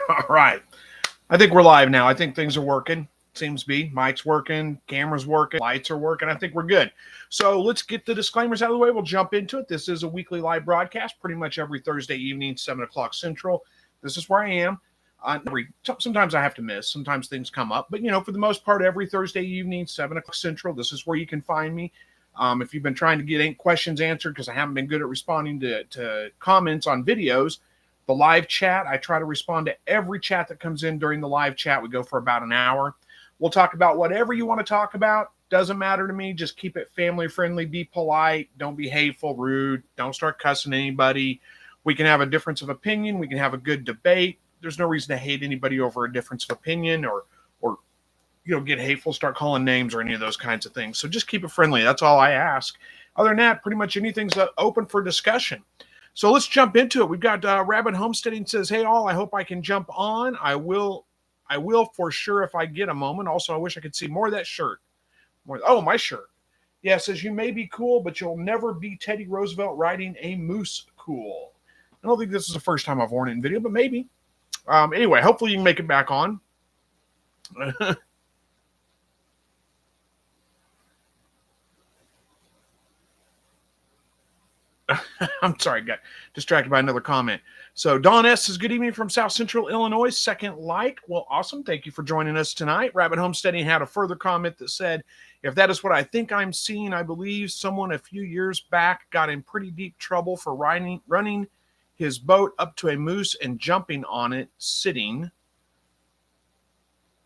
All right. I think we're live now. I think things are working. Seems to be. Mic's working, camera's working, lights are working. I think we're good. So let's get the disclaimers out of the way. We'll jump into it. This is a weekly live broadcast, pretty much every Thursday evening, 7 o'clock Central. This is where I am. Sometimes I have to miss. Sometimes things come up. But, for the most part, every Thursday evening, 7 o'clock Central, this is where you can find me. If you've been trying to get questions answered because I haven't been good at responding to comments on videos, the live chat, I try to respond to every chat that comes in during the live chat. We go for about an hour. We'll talk about whatever you want to talk about. Doesn't matter to me. Just keep it family friendly. Be polite. Don't be hateful, rude. Don't start cussing anybody. We can have a difference of opinion. We can have a good debate. There's no reason to hate anybody over a difference of opinion or get hateful, start calling names or any of those kinds of things. So just keep it friendly. That's all I ask. Other than that, pretty much anything's open for discussion. So let's jump into it. We've got Rabbit Homesteading says, "Hey all, I hope I can jump on. I will for sure if I get a moment. Also, I wish I could see more of that shirt. My shirt. Yeah, it says you may be cool, but you'll never be Teddy Roosevelt riding a moose cool. I don't think this is the first time I've worn it in video, but maybe. Anyway, hopefully you can make it back on." I'm sorry, got distracted by another comment. So Don S says, "Good evening from South Central Illinois. Second like." Well, awesome. Thank you for joining us tonight. Rabbit Homesteading had a further comment that said, "If that is what I think I'm seeing, I believe someone a few years back got in pretty deep trouble for running his boat up to a moose and jumping on it sitting.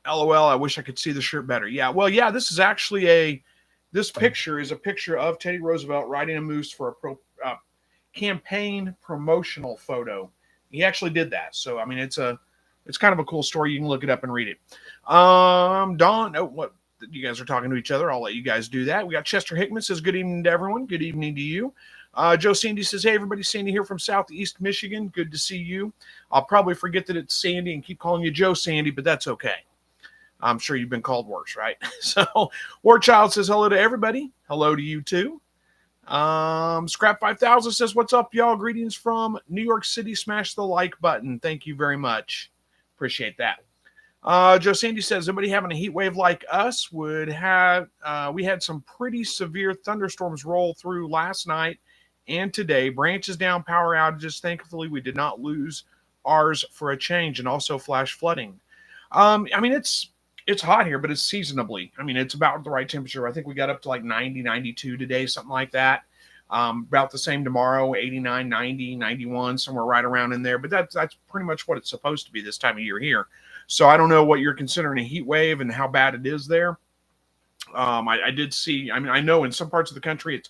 LOL, I wish I could see the shirt better." Yeah, well, yeah, this is actually this picture is a picture of Teddy Roosevelt riding a moose for a campaign promotional photo. He actually did that. So, I mean, it's kind of a cool story. You can look it up and read it. Don, what you guys are talking to each other. I'll let you guys do that. We got Chester Hickman says, "Good evening to everyone." Good evening to you. Joe Sandy says, "Hey, everybody, Sandy here from Southeast Michigan. Good to see you. I'll probably forget that it's Sandy and keep calling you Joe Sandy, but that's okay. I'm sure you've been called worse, right?" So, War Child says, "Hello to everybody." Hello to you too. Scrap 5000 says, "What's up, y'all? Greetings from New York City. Smash the like button. Thank you very much. Appreciate that." Joe Sandy says, "Anybody having a heat wave like us we had some pretty severe thunderstorms roll through last night and today. Branches down, power outages. Thankfully, we did not lose ours for a change, and also flash flooding." I mean, it's hot here, but it's seasonably. I mean, it's about the right temperature. I think we got up to like 90, 92 today, something like that. About the same tomorrow, 89, 90, 91, somewhere right around in there. But that's pretty much what it's supposed to be this time of year here. So I don't know what you're considering a heat wave and how bad it is there. I did see, I mean, I know in some parts of the country,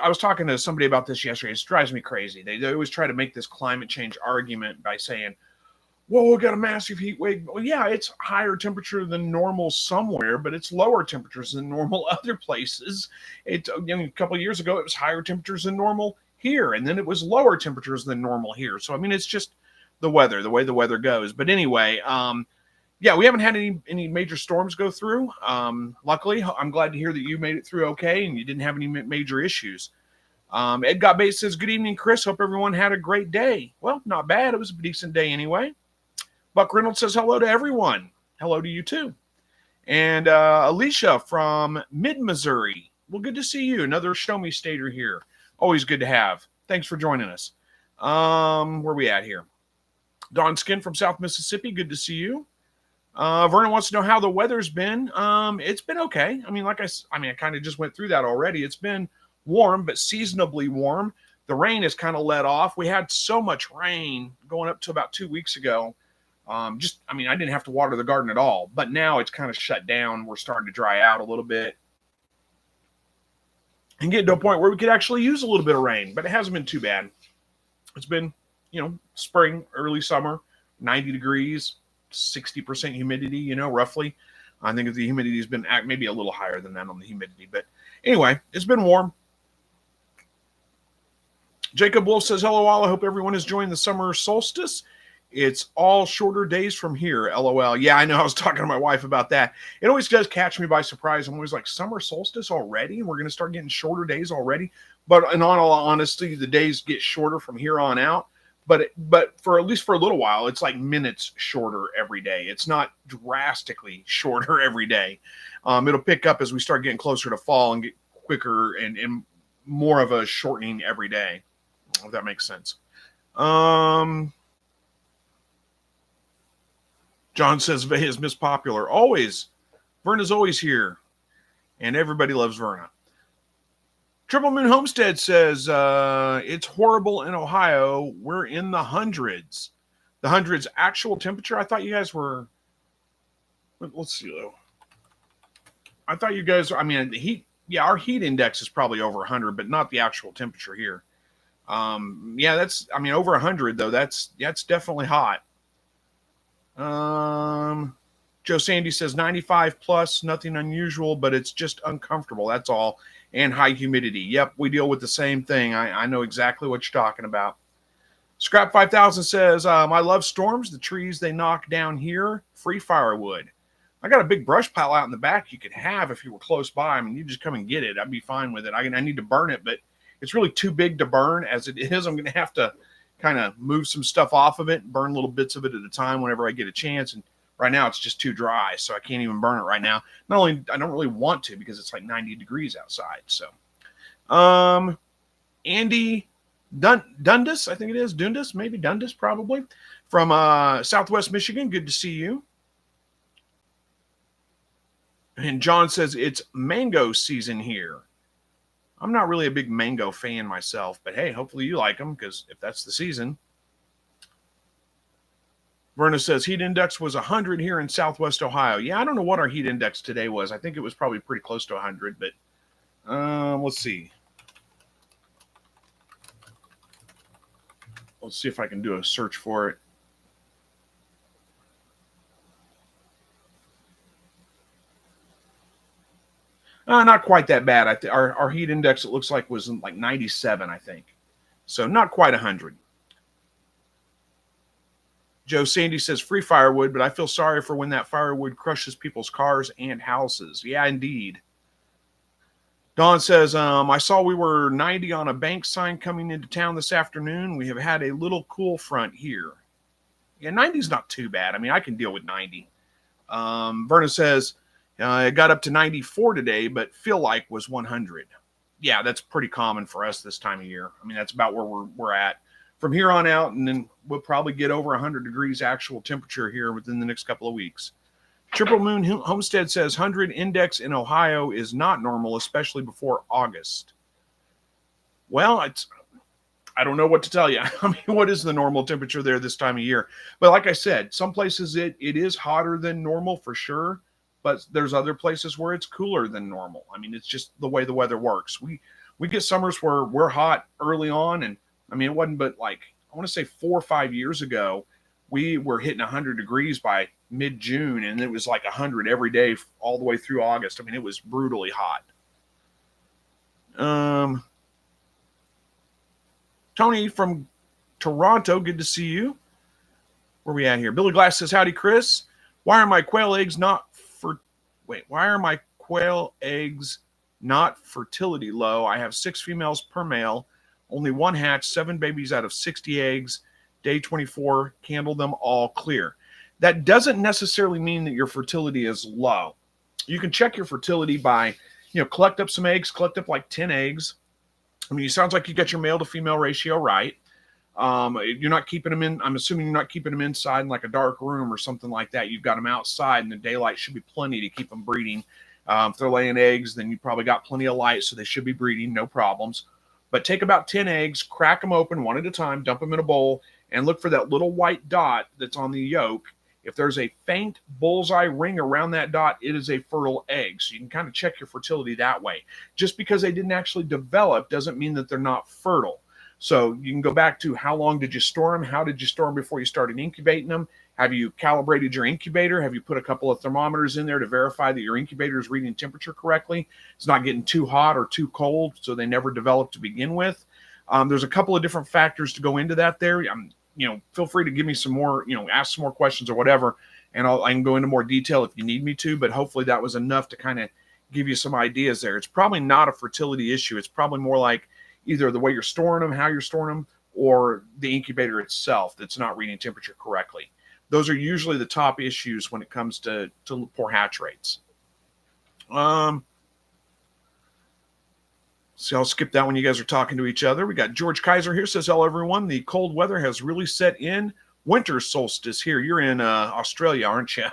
I was talking to somebody about this yesterday. It drives me crazy. They always try to make this climate change argument by saying, "Well, we got a massive heat wave." Well, yeah, it's higher temperature than normal somewhere, but it's lower temperatures than normal other places. A couple of years ago, it was higher temperatures than normal here, and then it was lower temperatures than normal here. So, I mean, it's just the weather, the way the weather goes. But anyway, yeah, we haven't had any major storms go through. Luckily, I'm glad to hear that you made it through okay and you didn't have any major issues. Ed Got Bates says, "Good evening, Chris. Hope everyone had a great day." Well, not bad. It was a decent day anyway. Buck Reynolds says, "Hello to everyone." Hello to you too. And Alicia from mid-Missouri. Well, good to see you. Another Show Me Stater here. Always good to have. Thanks for joining us. Where we at here? Don Skin from South Mississippi. Good to see you. Vernon wants to know how the weather's been. It's been okay. I mean, I kind of just went through that already. It's been warm, but seasonably warm. The rain has kind of let off. We had so much rain going up to about 2 weeks ago. I didn't have to water the garden at all, but now it's kind of shut down. We're starting to dry out a little bit and get to a point where we could actually use a little bit of rain, but it hasn't been too bad. It's been, spring, early summer, 90 degrees, 60% humidity, roughly. I think the humidity has been maybe a little higher than that on the humidity, but anyway, it's been warm. Jacob Wolf says, "Hello all. I hope everyone is enjoying the summer solstice. It's all shorter days from here, LOL." Yeah, I know. I was talking to my wife about that. It always does catch me by surprise. I'm always like, summer solstice already? And we're going to start getting shorter days already? But in all honesty, the days get shorter from here on out. but for at least for a little while, it's like minutes shorter every day. It's not drastically shorter every day. It'll pick up as we start getting closer to fall and get quicker and more of a shortening every day, if that makes sense. John says Vea is Miss Popular. Always. Verna's always here. And everybody loves Verna. Triple Moon Homestead says, it's horrible in Ohio. We're in the hundreds. The hundreds actual temperature? I thought you guys were... Let's see, though. I thought you guys... I mean, the heat... Yeah, our heat index is probably over 100, but not the actual temperature here. Yeah, that's... I mean, over 100, though. That's definitely hot. Joe Sandy says 95 plus, nothing unusual, but it's just uncomfortable. That's all. And high humidity. Yep, we deal with the same thing. I know exactly what you're talking about. Scrap 5000 says, I love storms. The trees they knock down here, free firewood. I got a big brush pile out in the back you could have if you were close by. I mean, you just come and get it. I'd be fine with it. I need to burn it, but it's really too big to burn as it is. I'm going to have to kind of move some stuff off of it, burn little bits of it at a time whenever I get a chance. And right now it's just too dry, so I can't even burn it right now. Not only I don't really want to because it's like 90 degrees outside. So, Andy Dundas, I think it is Dundas, maybe Dundas, probably from Southwest Michigan. Good to see you. And John says it's mango season here. I'm not really a big mango fan myself, but hey, hopefully you like them because if that's the season. Verna says heat index was 100 here in Southwest Ohio. Yeah, I don't know what our heat index today was. I think it was probably pretty close to 100, but let's see. Let's see if I can do a search for it. Not quite that bad. Our heat index, it looks like, was like 97, I think. So not quite 100. Joe Sandy says free firewood, but I feel sorry for when that firewood crushes people's cars and houses. Yeah, indeed. Don says, I saw we were 90 on a bank sign coming into town this afternoon. We have had a little cool front here. Yeah, 90 is not too bad. I mean, I can deal with 90. Verna says, it got up to 94 today, but feel like was 100. Yeah, that's pretty common for us this time of year. I mean, that's about where we're at. From here on out, and then we'll probably get over 100 degrees actual temperature here within the next couple of weeks. Triple Moon Homestead says 100 index in Ohio is not normal, especially before August. Well, I don't know what to tell you. I mean, what is the normal temperature there this time of year? But like I said, some places it is hotter than normal for sure, but there's other places where it's cooler than normal. I mean, it's just the way the weather works. We get summers where we're hot early on, and I mean, it wasn't but like, I want to say 4 or 5 years ago, we were hitting 100 degrees by mid-June, and it was like 100 every day all the way through August. I mean, it was brutally hot. Tony from Toronto, good to see you. Where are we at here? Billy Glass says, howdy, Chris. Why are my quail eggs not fertility low? I have 6 females per male. Only one hatch, 7 babies out of 60 eggs. Day 24, candle them all clear. That doesn't necessarily mean that your fertility is low. You can check your fertility by, collect up some eggs, collect up like 10 eggs. I mean, it sounds like you got your male to female ratio right. You're not keeping them in, I'm assuming you're not keeping them inside in like a dark room or something like that. You've got them outside, and the daylight should be plenty to keep them breeding. If they're laying eggs, then you probably got plenty of light, so they should be breeding, no problems. But take about 10 eggs, crack them open one at a time, dump them in a bowl, and look for that little white dot that's on the yolk. If there's a faint bullseye ring around that dot, it is a fertile egg. So you can kind of check your fertility that way. Just because they didn't actually develop doesn't mean that they're not fertile. So you can go back to how long did you store them? How did you store them before you started incubating them? Have you calibrated your incubator? Have you put a couple of thermometers in there to verify that your incubator is reading temperature correctly? It's not getting too hot or too cold, so they never develop to begin with. There's a couple of different factors to go into that there. Feel free to give me some more, ask some more questions or whatever, and I can go into more detail if you need me to, but hopefully that was enough to kind of give you some ideas there. It's probably not a fertility issue. It's probably more like either the way you're storing them, how you're storing them, or the incubator itself that's not reading temperature correctly. Those are usually the top issues when it comes to poor hatch rates. So I'll skip that when you guys are talking to each other. We got George Kaiser here, says, hello, everyone. The cold weather has really set in. Winter solstice here. You're in Australia, aren't you?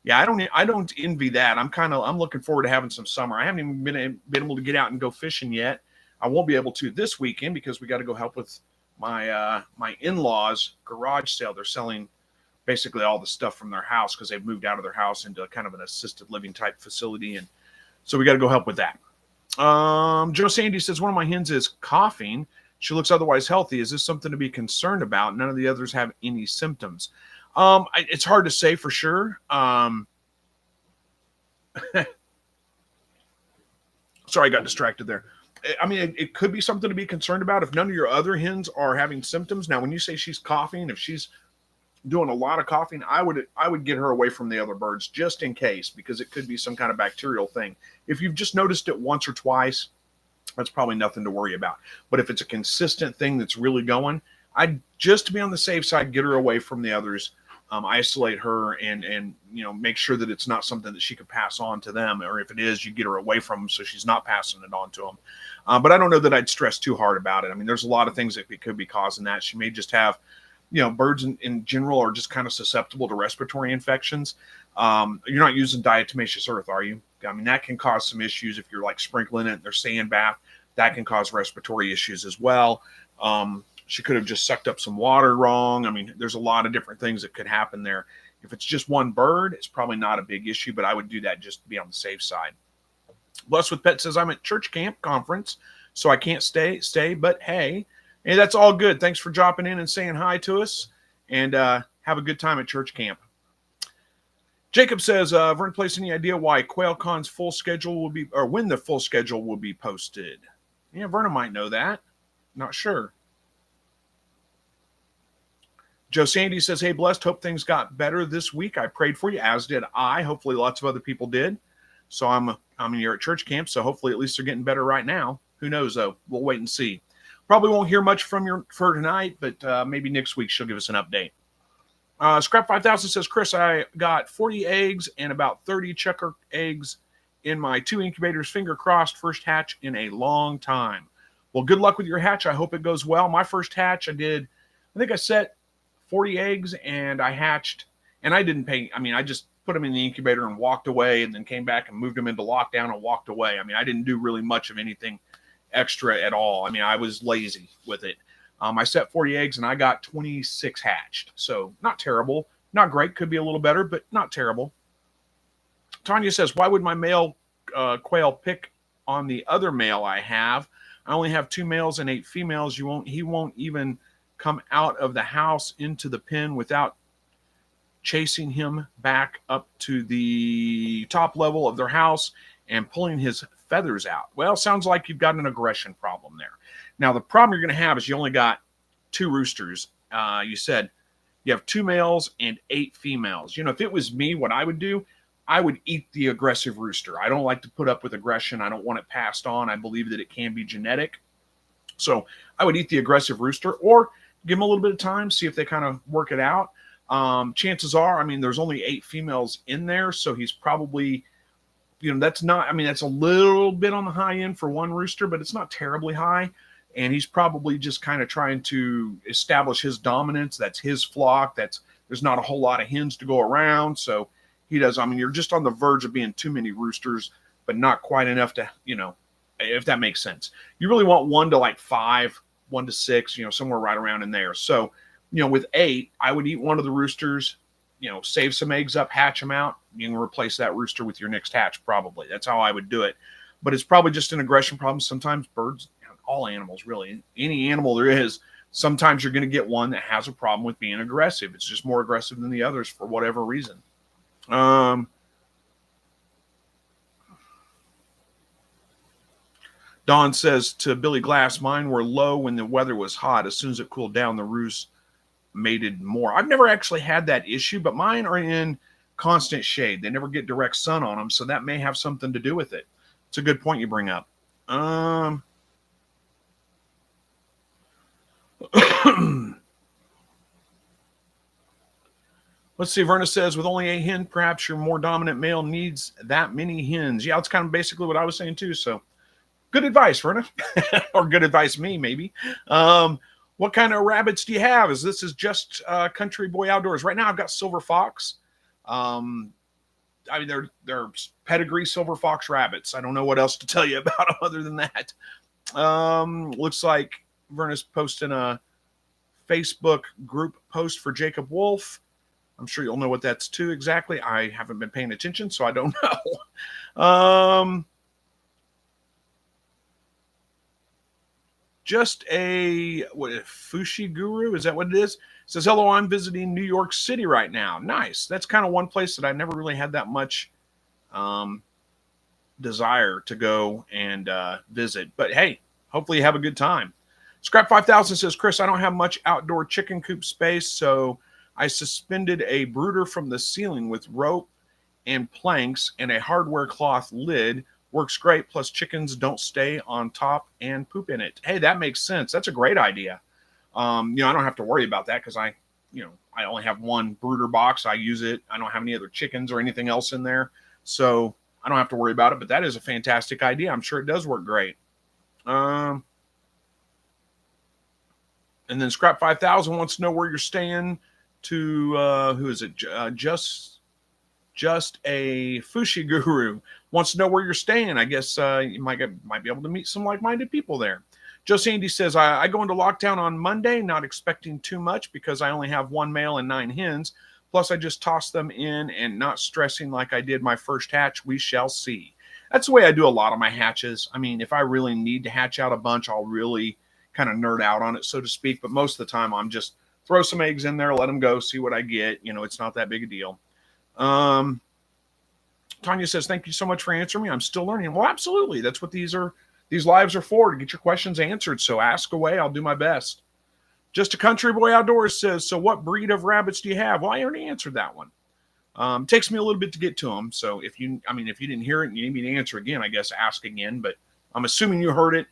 Yeah, I don't envy that. I'm looking forward to having some summer. I haven't even been able to get out and go fishing yet. I won't be able to this weekend because we got to go help with my my in-laws' garage sale. They're selling basically all the stuff from their house because they've moved out of their house into kind of an assisted living type facility, and so we got to go help with that. Joe Sandy says, one of my hens is coughing. She looks otherwise healthy. Is this something to be concerned about? None of the others have any symptoms. It's hard to say for sure. Sorry, I got distracted there. I mean, it could be something to be concerned about if none of your other hens are having symptoms. Now, when you say she's coughing, if she's doing a lot of coughing, I would get her away from the other birds just in case, because it could be some kind of bacterial thing. If you've just noticed it once or twice, that's probably nothing to worry about. But if it's a consistent thing that's really going, I'd, just to be on the safe side, get her away from the others, isolate her, and make sure that it's not something that she could pass on to them, or if it is, you get her away from them so she's not passing it on to them. But I don't know that I'd stress too hard about it. I mean, there's a lot of things that could be causing that. She may just have, birds in general are just kind of susceptible to respiratory infections. You're not using diatomaceous earth, are you? I mean, that can cause some issues if you're like sprinkling it in their sand bath. That can cause respiratory issues as well. She could have just sucked up some water wrong. I mean, there's a lot of different things that could happen there. If it's just one bird, it's probably not a big issue, but I would do that just to be on the safe side. Blessed with Pet says, I'm at church camp conference, so I can't stay, but hey, that's all good. Thanks for dropping in and saying hi to us, and have a good time at church camp. Jacob says, Vern, place any idea why QuailCon's full schedule will be, or when the full schedule will be posted? Yeah, Verna might know that. Not sure. Joe Sandy says, hey, Blessed, hope things got better this week. I prayed for you, as did I. Hopefully lots of other people did. So I'm here at church camp, so hopefully at least they're getting better right now. Who knows, though? We'll wait and see. Probably won't hear much from her tonight, but maybe next week she'll give us an update. Scrap 5000 says, Chris, I got 40 eggs and about 30 checker eggs in my 2 incubators. Finger crossed, first hatch in a long time. Well, good luck with your hatch. I hope it goes well. My first hatch, I think I set 40 eggs and I hatched, and I didn't pay. I mean, I just put them in the incubator and walked away, and then came back and moved them into lockdown and walked away. I mean, I didn't do really much of anything extra at all. I mean, I was lazy with it. I set 40 eggs and I got 26 hatched. So not terrible, not great. Could be a little better, but not terrible. Tanya says, why would my male quail pick on the other male I have? I only have 2 males and 8 females. He won't even come out of the house into the pen without chasing him back up to the top level of their house and pulling his feathers out. Well, sounds like you've got an aggression problem there. Now, the problem you're going to have is you only got 2 roosters. You said you have 2 males and 8 females. If it was me, what I would do, I would eat the aggressive rooster. I don't like to put up with aggression. I don't want it passed on. I believe that it can be genetic. So I would eat the aggressive rooster, or give them a little bit of time, see if they kind of work it out. Chances are, I mean, there's only 8 females in there, so he's probably, that's a little bit on the high end for one rooster, but it's not terribly high. And he's probably just kind of trying to establish his dominance. That's his flock. There's not a whole lot of hens to go around. So he does. I mean, you're just on the verge of being too many roosters, but not quite enough to, if that makes sense. You really want 1 to like 5, 1 to 6, somewhere right around in there. So, with 8, I would eat one of the roosters, save some eggs up, hatch them out. You can replace that rooster with your next hatch, probably. That's how I would do it. But it's probably just an aggression problem. Sometimes birds, all animals, really, any animal there is, sometimes you're going to get one that has a problem with being aggressive. It's just more aggressive than the others for whatever reason. Don says to Billy Glass, mine were low when the weather was hot. As soon as it cooled down, the roost mated more. I've never actually had that issue, but mine are in constant shade. They never get direct sun on them, so that may have something to do with it. It's a good point you bring up. Let's see. Verna says, with only a hen, perhaps your more dominant male needs that many hens. Yeah, that's kind of basically what I was saying too. So good advice, Verna, or good advice, me maybe. What kind of rabbits do you have? This is just Country Boy Outdoors. Right now, I've got silver fox. I mean, they're pedigree silver fox rabbits. I don't know what else to tell you about them other than that. Looks like Verna's posting a Facebook group post for Jacob Wolf. I'm sure you'll know what that's to exactly. I haven't been paying attention, so I don't know. Just a Fushi Guru, is that what it is? It says, hello, I'm visiting New York City right now. Nice. That's kind of one place that I never really had that much desire to go and visit. But hey, hopefully you have a good time. Scrap 5000 says, Chris, I don't have much outdoor chicken coop space, so I suspended a brooder from the ceiling with rope and planks and a hardware cloth lid. Works great, plus chickens don't stay on top and poop in it. Hey, that makes sense. That's a great idea. I don't have to worry about that because I only have one brooder box. I use it. I don't have any other chickens or anything else in there, so I don't have to worry about it. But that is a fantastic idea. I'm sure it does work great. And then Scrap 5000 wants to know where you're staying. To who is it? Just a Fushi Guru wants to know where you're staying. I guess you might be able to meet some like-minded people there. Joe Sandy says, I go into lockdown on Monday, not expecting too much because I only have one male and 9 hens. Plus, I just toss them in and not stressing like I did my first hatch. We shall see. That's the way I do a lot of my hatches. I mean, if I really need to hatch out a bunch, I'll really kind of nerd out on it, so to speak. But most of the time, I'm just throw some eggs in there, let them go, see what I get. It's not that big a deal. Tanya says, thank you so much for answering me. I'm still learning. Well, absolutely. That's what these lives are for, to get your questions answered. So ask away. I'll do my best. Just a Country Boy Outdoors says, so what breed of rabbits do you have? Well, I already answered that one. It takes me a little bit to get to them. So if you didn't hear it and you need me to answer again, I guess ask again, but I'm assuming you heard it,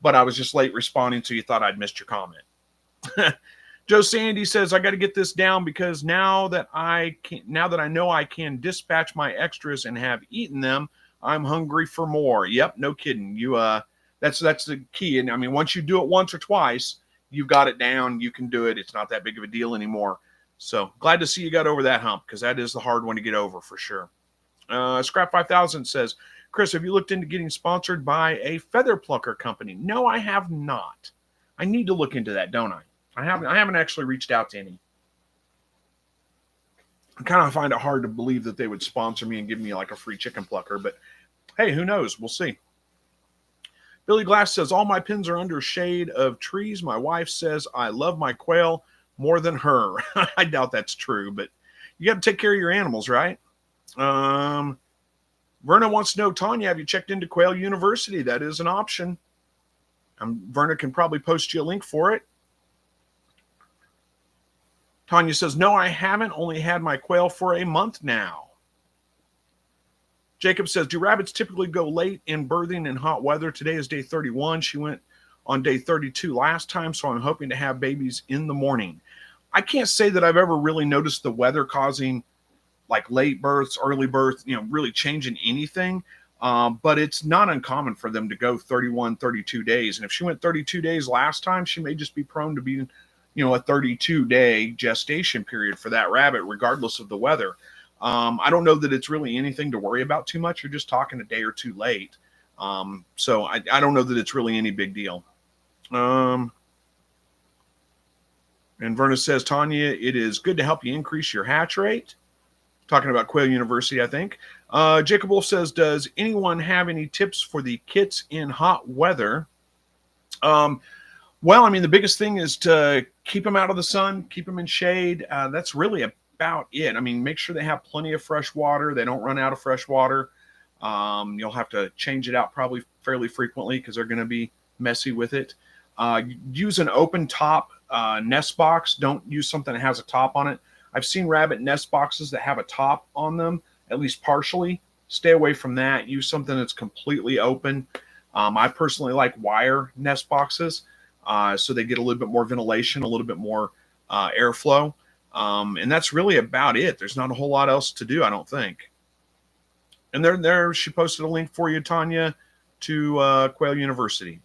but I was just late responding. So you thought I'd missed your comment. Joe Sandy says, I got to get this down because now that I know I can dispatch my extras and have eaten them, I'm hungry for more. Yep, no kidding. That's the key. And I mean, once you do it once or twice, you've got it down. You can do it. It's not that big of a deal anymore. So glad to see you got over that hump because that is the hard one to get over for sure. Scrap 5000 says, Chris, have you looked into getting sponsored by a feather plucker company? No, I have not. I need to look into that, don't I? I haven't actually reached out to any. I kind of find it hard to believe that they would sponsor me and give me like a free chicken plucker, but hey, who knows? We'll see. Billy Glass says, all my pins are under shade of trees. My wife says I love my quail more than her. I doubt that's true, but you got to take care of your animals, right? Verna wants to know, Tanya, have you checked into Quail University? That is an option. Verna can probably post you a link for it. Tanya says, no, I haven't. Only had my quail for a month now. Jacob says, do rabbits typically go late in birthing in hot weather? Today is day 31. She went on day 32 last time, so I'm hoping to have babies in the morning. I can't say that I've ever really noticed the weather causing like late births, early birth, really changing anything. But it's not uncommon for them to go 31, 32 days. And if she went 32 days last time, she may just be prone to being a 32-day gestation period for that rabbit, regardless of the weather. I don't know that it's really anything to worry about too much. You're just talking a day or two late. So I don't know that it's really any big deal. And Verna says, Tanya, it is good to help you increase your hatch rate. Talking about Quail University, I think. Jacob Wolf says, does anyone have any tips for the kits in hot weather? Well, I mean, the biggest thing is to keep them out of the sun, keep them in shade. That's really about it. I mean, make sure they have plenty of fresh water. They don't run out of fresh water. You'll have to change it out probably fairly frequently because they're going to be messy with it. Use an open top nest box. Don't use something that has a top on it. I've seen rabbit nest boxes that have a top on them, at least partially. Stay away from that. Use something that's completely open. I personally like wire nest boxes. so they get a little bit more ventilation, a little bit more airflow. And that's really about it. There's not a whole lot else to do, I don't think. And there she posted a link for you, Tanya, to Quail University.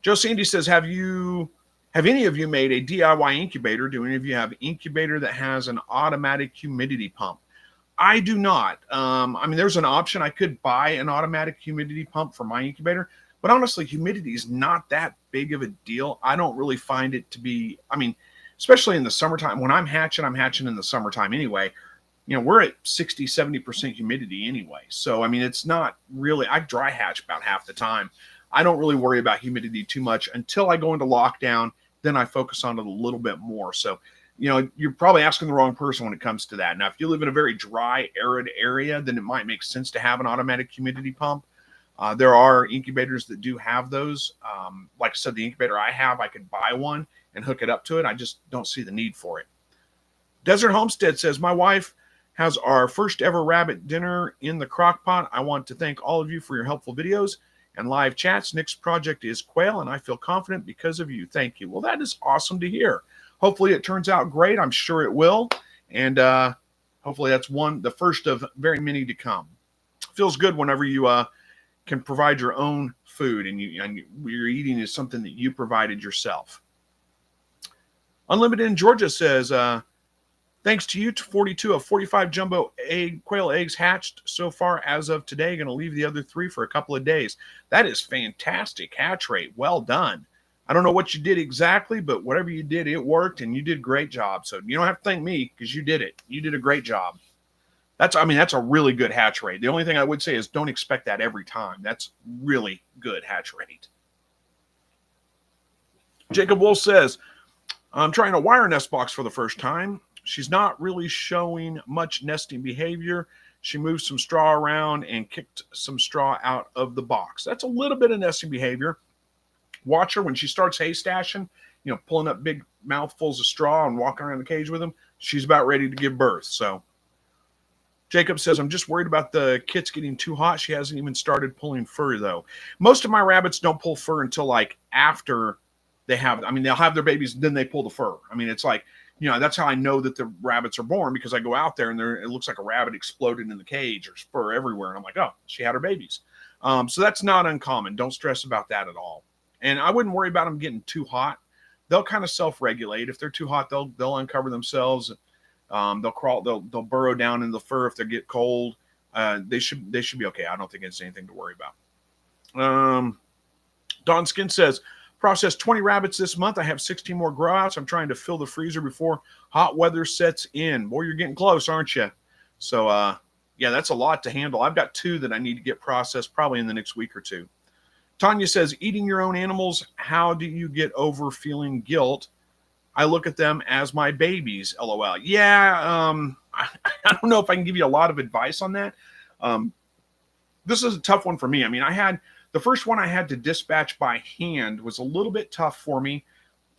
Joe Sandy says, have any of you made a DIY incubator? Do any of you have an incubator that has an automatic humidity pump? I do not. I mean, there's an option. I could buy an automatic humidity pump for my incubator, but honestly, humidity is not that big of a deal. I don't really find it to be, I mean, especially in the summertime. When I'm hatching in the summertime anyway. You know, we're at 60, 70% humidity anyway. So, I mean, it's not really, I dry hatch about half the time. I don't really worry about humidity too much until I go into lockdown. Then I focus on it a little bit more. So, you know, you're probably asking the wrong person when it comes to that. Now, if you live in a very dry, arid area, then it might make sense to have an automatic humidity pump. There are incubators that do have those. Like I said, the incubator I have, I could buy one and hook it up to it. I just don't see the need for it. Desert Homestead says, my wife has our first ever rabbit dinner in the crock pot. I want to thank all of you for your helpful videos and live chats. Nick's project is quail, and I feel confident because of you. Thank you. Well, that is awesome to hear. Hopefully it turns out great. I'm sure it will. And hopefully that's the first of very many to come. Feels good whenever you can provide your own food and you're eating is something that you provided yourself. Unlimited in Georgia says, thanks to you, 42 of 45 jumbo quail eggs hatched so far as of today. Going to leave the other 3 for a couple of days. That is fantastic hatch rate. Well done. I don't know what you did exactly, but whatever you did, it worked, and you did a great job. So you don't have to thank me because you did it. You did a great job. That's a really good hatch rate. The only thing I would say is don't expect that every time. That's really good hatch rate. Jacob Wolf says, I'm trying a wire nest box for the first time. She's not really showing much nesting behavior. She moved some straw around and kicked some straw out of the box. That's a little bit of nesting behavior. Watch her when she starts hay stashing, you know, pulling up big mouthfuls of straw and walking around the cage with them. She's about ready to give birth. So Jacob says, I'm just worried about the kits getting too hot. She hasn't even started pulling fur, though. Most of my rabbits don't pull fur until like after they have, they'll have their babies, then they pull the fur. I mean, it's like, you know, that's how I know that the rabbits are born, because I go out there and it looks like a rabbit exploded in the cage. There's fur everywhere. And I'm like, oh, she had her babies. So that's not uncommon. Don't stress about that at all. And I wouldn't worry about them getting too hot. They'll kind of self-regulate. If they're too hot, they'll uncover themselves. They'll crawl. They'll burrow down in the fur if they get cold. They should be okay. I don't think it's anything to worry about. Don Skin says, processed 20 rabbits this month. I have 16 more grow outs. I'm trying to fill the freezer before hot weather sets in. Boy, you're getting close, aren't you? So, yeah, that's a lot to handle. I've got 2 that I need to get processed probably in the next week or 2. Tanya says, eating your own animals, how do you get over feeling guilt? I look at them as my babies, LOL. Yeah, I don't know if I can give you a lot of advice on that. This is a tough one for me. I mean, the first one I had to dispatch by hand was a little bit tough for me.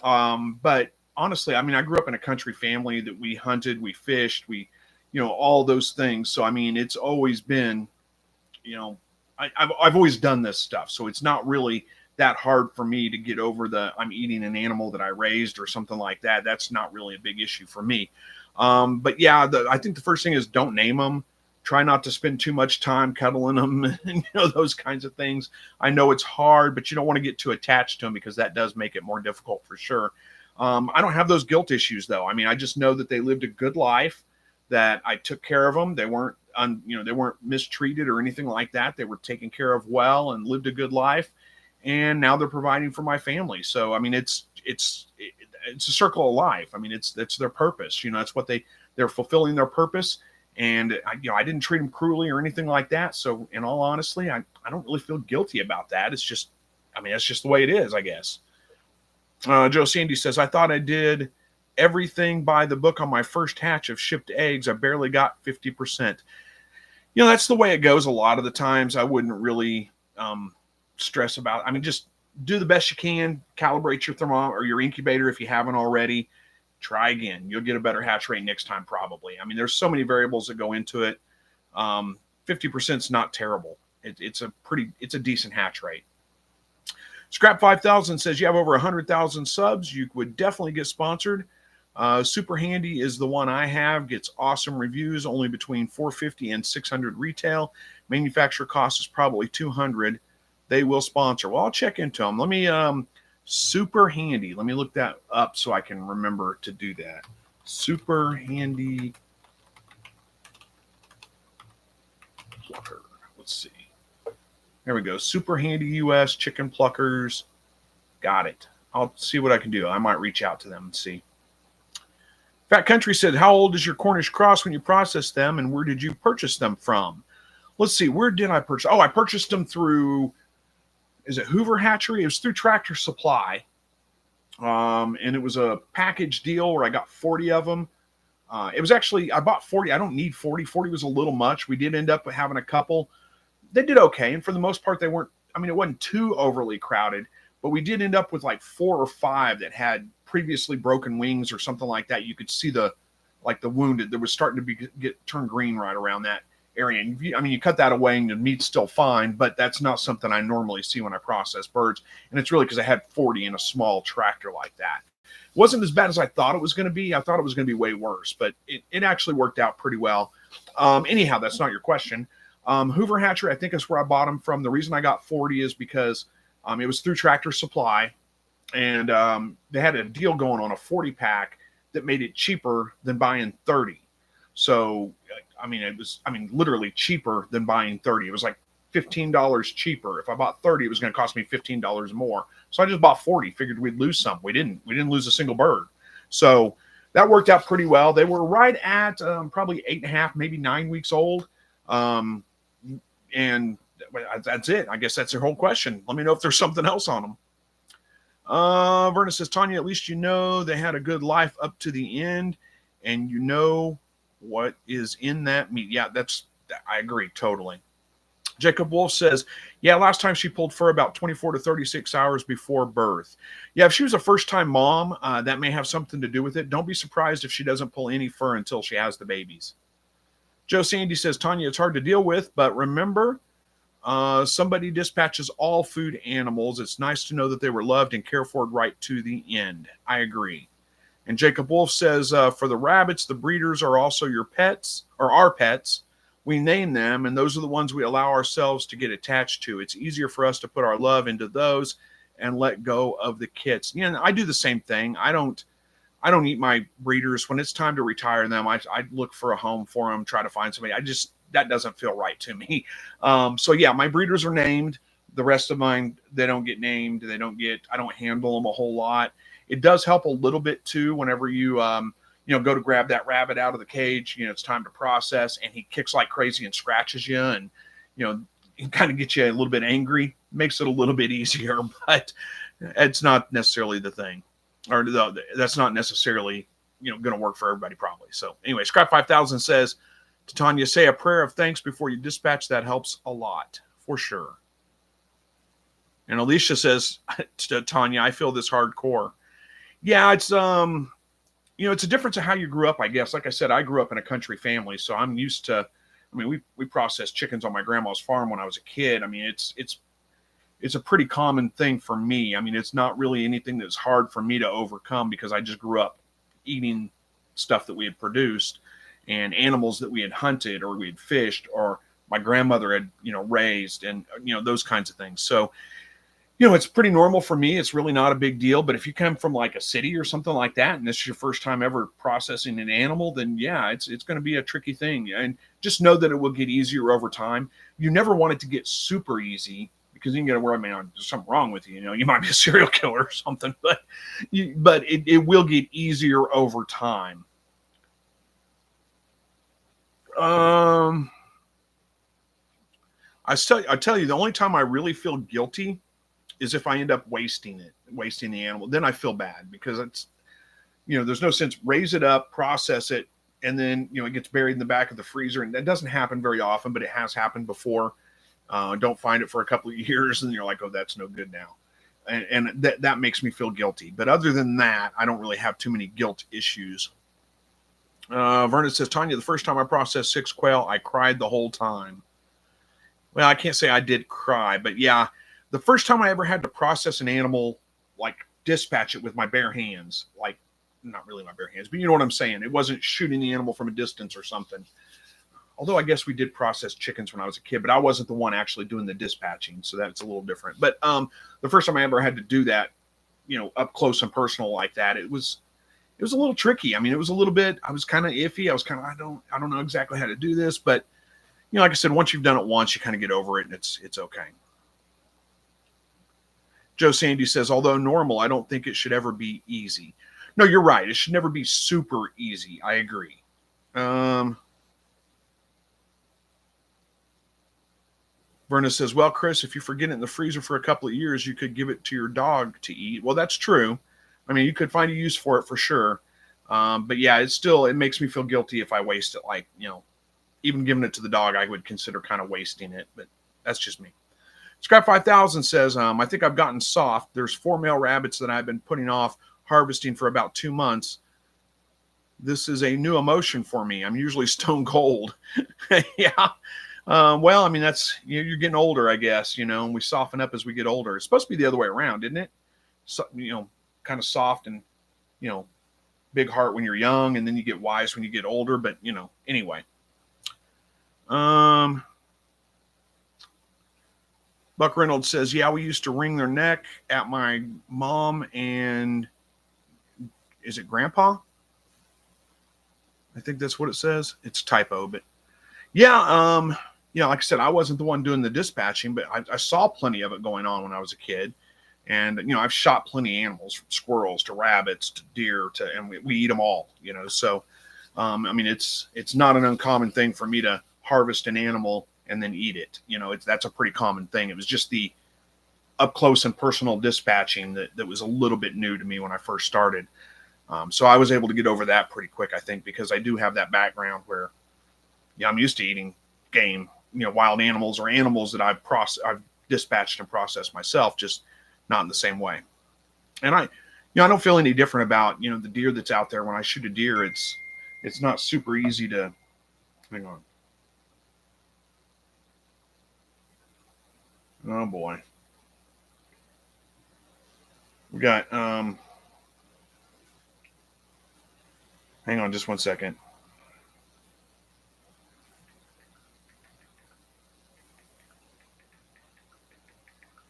But honestly, I mean, I grew up in a country family that we hunted, we fished, all those things. So, I mean, it's always been, I've always done this stuff. So it's not really that hard for me to get over I'm eating an animal that I raised or something like that. That's not really a big issue for me. But yeah, I think the first thing is don't name them. Try not to spend too much time cuddling them, and those kinds of things. I know it's hard, but you don't want to get too attached to them because that does make it more difficult for sure. I don't have those guilt issues though. I mean, I just know that they lived a good life, that I took care of them. They weren't, they weren't mistreated or anything like that. They were taken care of well and lived a good life. And now they're providing for my family. So, I mean, it's a circle of life. I mean, that's their purpose. That's what they're fulfilling their purpose. And I didn't treat them cruelly or anything like that. So in all honesty, I don't really feel guilty about that. It's just, that's just the way it is, I guess. Joe Sandy says, I thought I did everything by the book on my first hatch of shipped eggs. I barely got 50%. That's the way it goes a lot of the times. I wouldn't really stress about it. Just do the best you can, calibrate your thermometer or your incubator if you haven't already. Try again. You'll get a better hatch rate next time probably. There's so many variables that go into it. 50% is not terrible. It's a decent hatch rate. Scrap 5000 says you have over 100,000 subs. You would definitely get sponsored. Super Handy is the one I have. Gets awesome reviews. Only between 450 and 600 retail. Manufacturer cost is probably 200. They will sponsor. Well, I'll check into them. Let me Super Handy. Let me look that up so I can remember to do that. Super Handy Plucker. Let's see. There we go. Super Handy US Chicken Pluckers. Got it. I'll see what I can do. I might reach out to them and see. Fat Country said, how old is your Cornish cross when you process them, and where did you purchase them from? Let's see. Where did I purchase? Oh, I purchased them through, is it Hoover Hatchery? It was through Tractor Supply. And it was a package deal where I got 40 of them. It was actually, I bought 40. I don't need 40. 40 was a little much. We did end up having a couple. They did okay. And for the most part, they weren't, I mean, it wasn't too overly crowded, but we did end up with like 4 or 5 that had previously broken wings or something like that. You could see the wounded that was starting to get turned green right around that area. And you cut that away and the meat's still fine, but that's not something I normally see when I process birds. And it's really because I had 40 in a small tractor like that. It wasn't as bad as I thought it was going to be. I thought it was going to be way worse, but it actually worked out pretty well. Anyhow, that's not your question. Hoover Hatchery, I think is where I bought them from. The reason I got 40 is because it was through Tractor Supply, and they had a deal going on, a 40 pack that made it cheaper than buying 30. So, it was literally cheaper than buying 30. It was like $15 cheaper. If I bought 30, it was going to cost me $15 more. So I just bought 40, figured we'd lose some. We didn't lose a single bird. So that worked out pretty well. They were right at probably 8.5, maybe 9 weeks old. And that's it. I guess that's their whole question. Let me know if there's something else on them. Verna says, Tanya, at least you know they had a good life up to the end, and you know what is in that meat. Yeah, I agree totally. Jacob Wolf says, yeah, last time she pulled fur about 24 to 36 hours before birth. Yeah, if she was a first-time mom, that may have something to do with it. Don't be surprised if she doesn't pull any fur until she has the babies. Joe Sandy says, Tanya, it's hard to deal with, but remember, somebody dispatches all food animals. It's nice to know that they were loved and cared for right to the end. I agree. And Jacob Wolf says, for the rabbits, the breeders are also your pets, or our pets. We name them, and those are the ones we allow ourselves to get attached to. It's easier for us to put our love into those and let go of the kits. I do the same thing. I don't eat my breeders. When it's time to retire them, I look for a home for them, try to find somebody. That doesn't feel right to me. So yeah, my breeders are named. The rest of mine, they don't get named. I don't handle them a whole lot. It does help a little bit too whenever you go to grab that rabbit out of the cage. It's time to process, and he kicks like crazy and scratches you, and it kind of gets you a little bit angry. Makes it a little bit easier, but it's not necessarily the thing, or that's not necessarily going to work for everybody probably. So anyway, Scrap 5000 says to Tanya, say a prayer of thanks before you dispatch. That helps a lot for sure. And Alicia says to Tanya, I feel this hardcore. Yeah, it's it's a difference of how you grew up, I guess. Like I said, I grew up in a country family, so I'm used to. We processed chickens on my grandma's farm when I was a kid. It's a pretty common thing for me. It's not really anything that's hard for me to overcome because I just grew up eating stuff that we had produced and animals that we had hunted or we had fished or my grandmother had, raised, and, those kinds of things. So, it's pretty normal for me. It's really not a big deal. But if you come from like a city or something like that, and this is your first time ever processing an animal, then yeah, it's going to be a tricky thing. And just know that it will get easier over time. You never want it to get super easy because you can get worried, man, there's something wrong with you. You might be a serial killer or something, but it will get easier over time. I tell you, the only time I really feel guilty is if I end up wasting the animal. Then I feel bad because it's, there's no sense. Raise it up, process it, and then, it gets buried in the back of the freezer. And that doesn't happen very often, but it has happened before. Don't find it for a couple of years, and you're like, oh, that's no good now. And that makes me feel guilty. But other than that, I don't really have too many guilt issues. Vernon says, Tanya, the first time I processed 6 quail, I cried the whole time. Well, I can't say I did cry, but yeah, The first time I ever had to process an animal, like dispatch it with my bare hands, like not really my bare hands, but you know what I'm saying. It wasn't shooting the animal from a distance or something. Although I guess we did process chickens when I was a kid, but I wasn't the one actually doing the dispatching, so that's a little different. But the first time I ever had to do that, up close and personal like that, it was a little tricky. I mean, it was a little bit. I was kind of iffy. I was kind of I don't know exactly how to do this, but like I said, once you've done it once, you kind of get over it, and it's okay. Joe Sandy says, although normal, I don't think it should ever be easy. No, you're right. It should never be super easy. I agree. Verna says, well, Chris, if you forget it in the freezer for a couple of years, you could give it to your dog to eat. Well, that's true. I mean, you could find a use for it for sure. But yeah, it makes me feel guilty if I waste it. Like, even giving it to the dog, I would consider kind of wasting it, but that's just me. Scrap 5000 says, I think I've gotten soft. There's 4 male rabbits that I've been putting off harvesting for about 2 months. This is a new emotion for me. I'm usually stone cold. Yeah. Well, I mean, that's, you're getting older, I guess, and we soften up as we get older. It's supposed to be the other way around, isn't it? So, kind of soft and, big heart when you're young, and then you get wise when you get older. But, anyway. Buck Reynolds says, yeah, we used to wring their neck at my mom and is it grandpa? I think that's what it says. It's typo, but yeah. Like I said, I wasn't the one doing the dispatching, but I saw plenty of it going on when I was a kid. And, I've shot plenty of animals, from squirrels to rabbits to deer and we eat them all, So, I mean, it's not an uncommon thing for me to harvest an animal and then eat it. That's a pretty common thing. It was just the up close and personal dispatching that was a little bit new to me when I first started. So I was able to get over that pretty quick, I think, because I do have that background where, I'm used to eating game, wild animals or animals that I've dispatched and processed myself, just not in the same way. And I don't feel any different about, the deer that's out there. When I shoot a deer, it's not super easy to, hang on. Oh boy. We got, hang on just one second.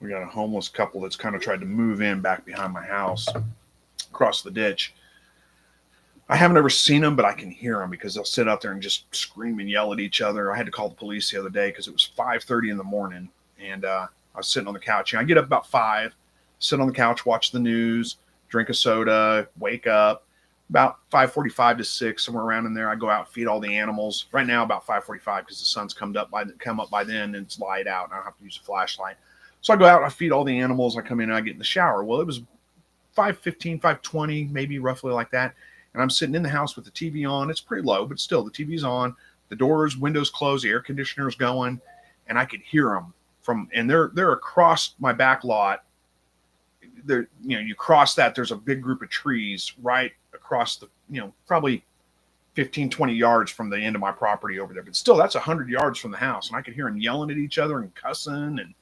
We got a homeless couple that's kind of tried to move in back behind my house across the ditch. I haven't ever seen them, but I can hear them because they'll sit out there and just scream and yell at each other. I had to call the police the other day because it was 5:30 in the morning, and I was sitting on the couch. I get up about 5, sit on the couch, watch the news, drink a soda, wake up. About 5:45 to 6, somewhere around in there, I go out, feed all the animals. Right now, about 5:45 because the sun's come up by then, and it's light out, and I don't have to use a flashlight. So I go out, I feed all the animals, I come in, and I get in the shower. Well, it was 5:15, 5:20, maybe roughly like that. And I'm sitting in the house with the TV on. It's pretty low, but still the TV's on. The doors, windows closed, the air conditioner's going, and I could hear them and they're across my back lot. There, you cross that, there's a big group of trees right across the, probably 15, 20 yards from the end of my property over there. But still, that's 100 yards from the house. And I could hear them yelling at each other and cussing and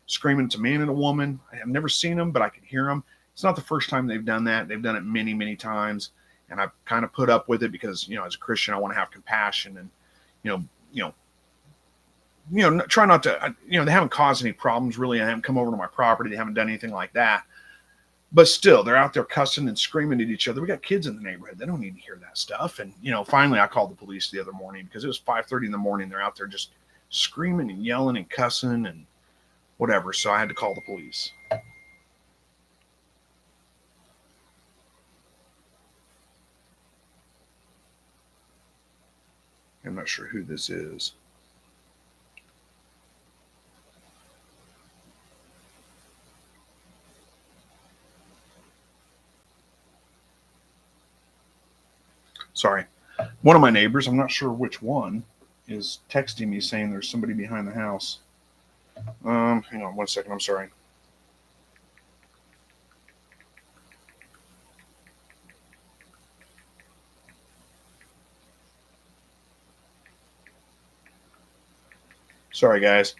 screaming. It's a man and a woman. I have never seen them, but I could hear them. It's not the first time they've done that. They've done it many, many times. And I've kind of put up with it because, as a Christian, I want to have compassion and, try not to, they haven't caused any problems really. I haven't come over to my property. They haven't done anything like that. But still, they're out there cussing and screaming at each other. We got kids in the neighborhood. They don't need to hear that stuff. And, finally I called the police the other morning because it was 5:30 in the morning. They're out there just screaming and yelling and cussing and whatever. So I had to call the police. I'm not sure who this is. Sorry. One of my neighbors, I'm not sure which one, is texting me saying there's somebody behind the house. Hang on one second. I'm sorry. Sorry, guys.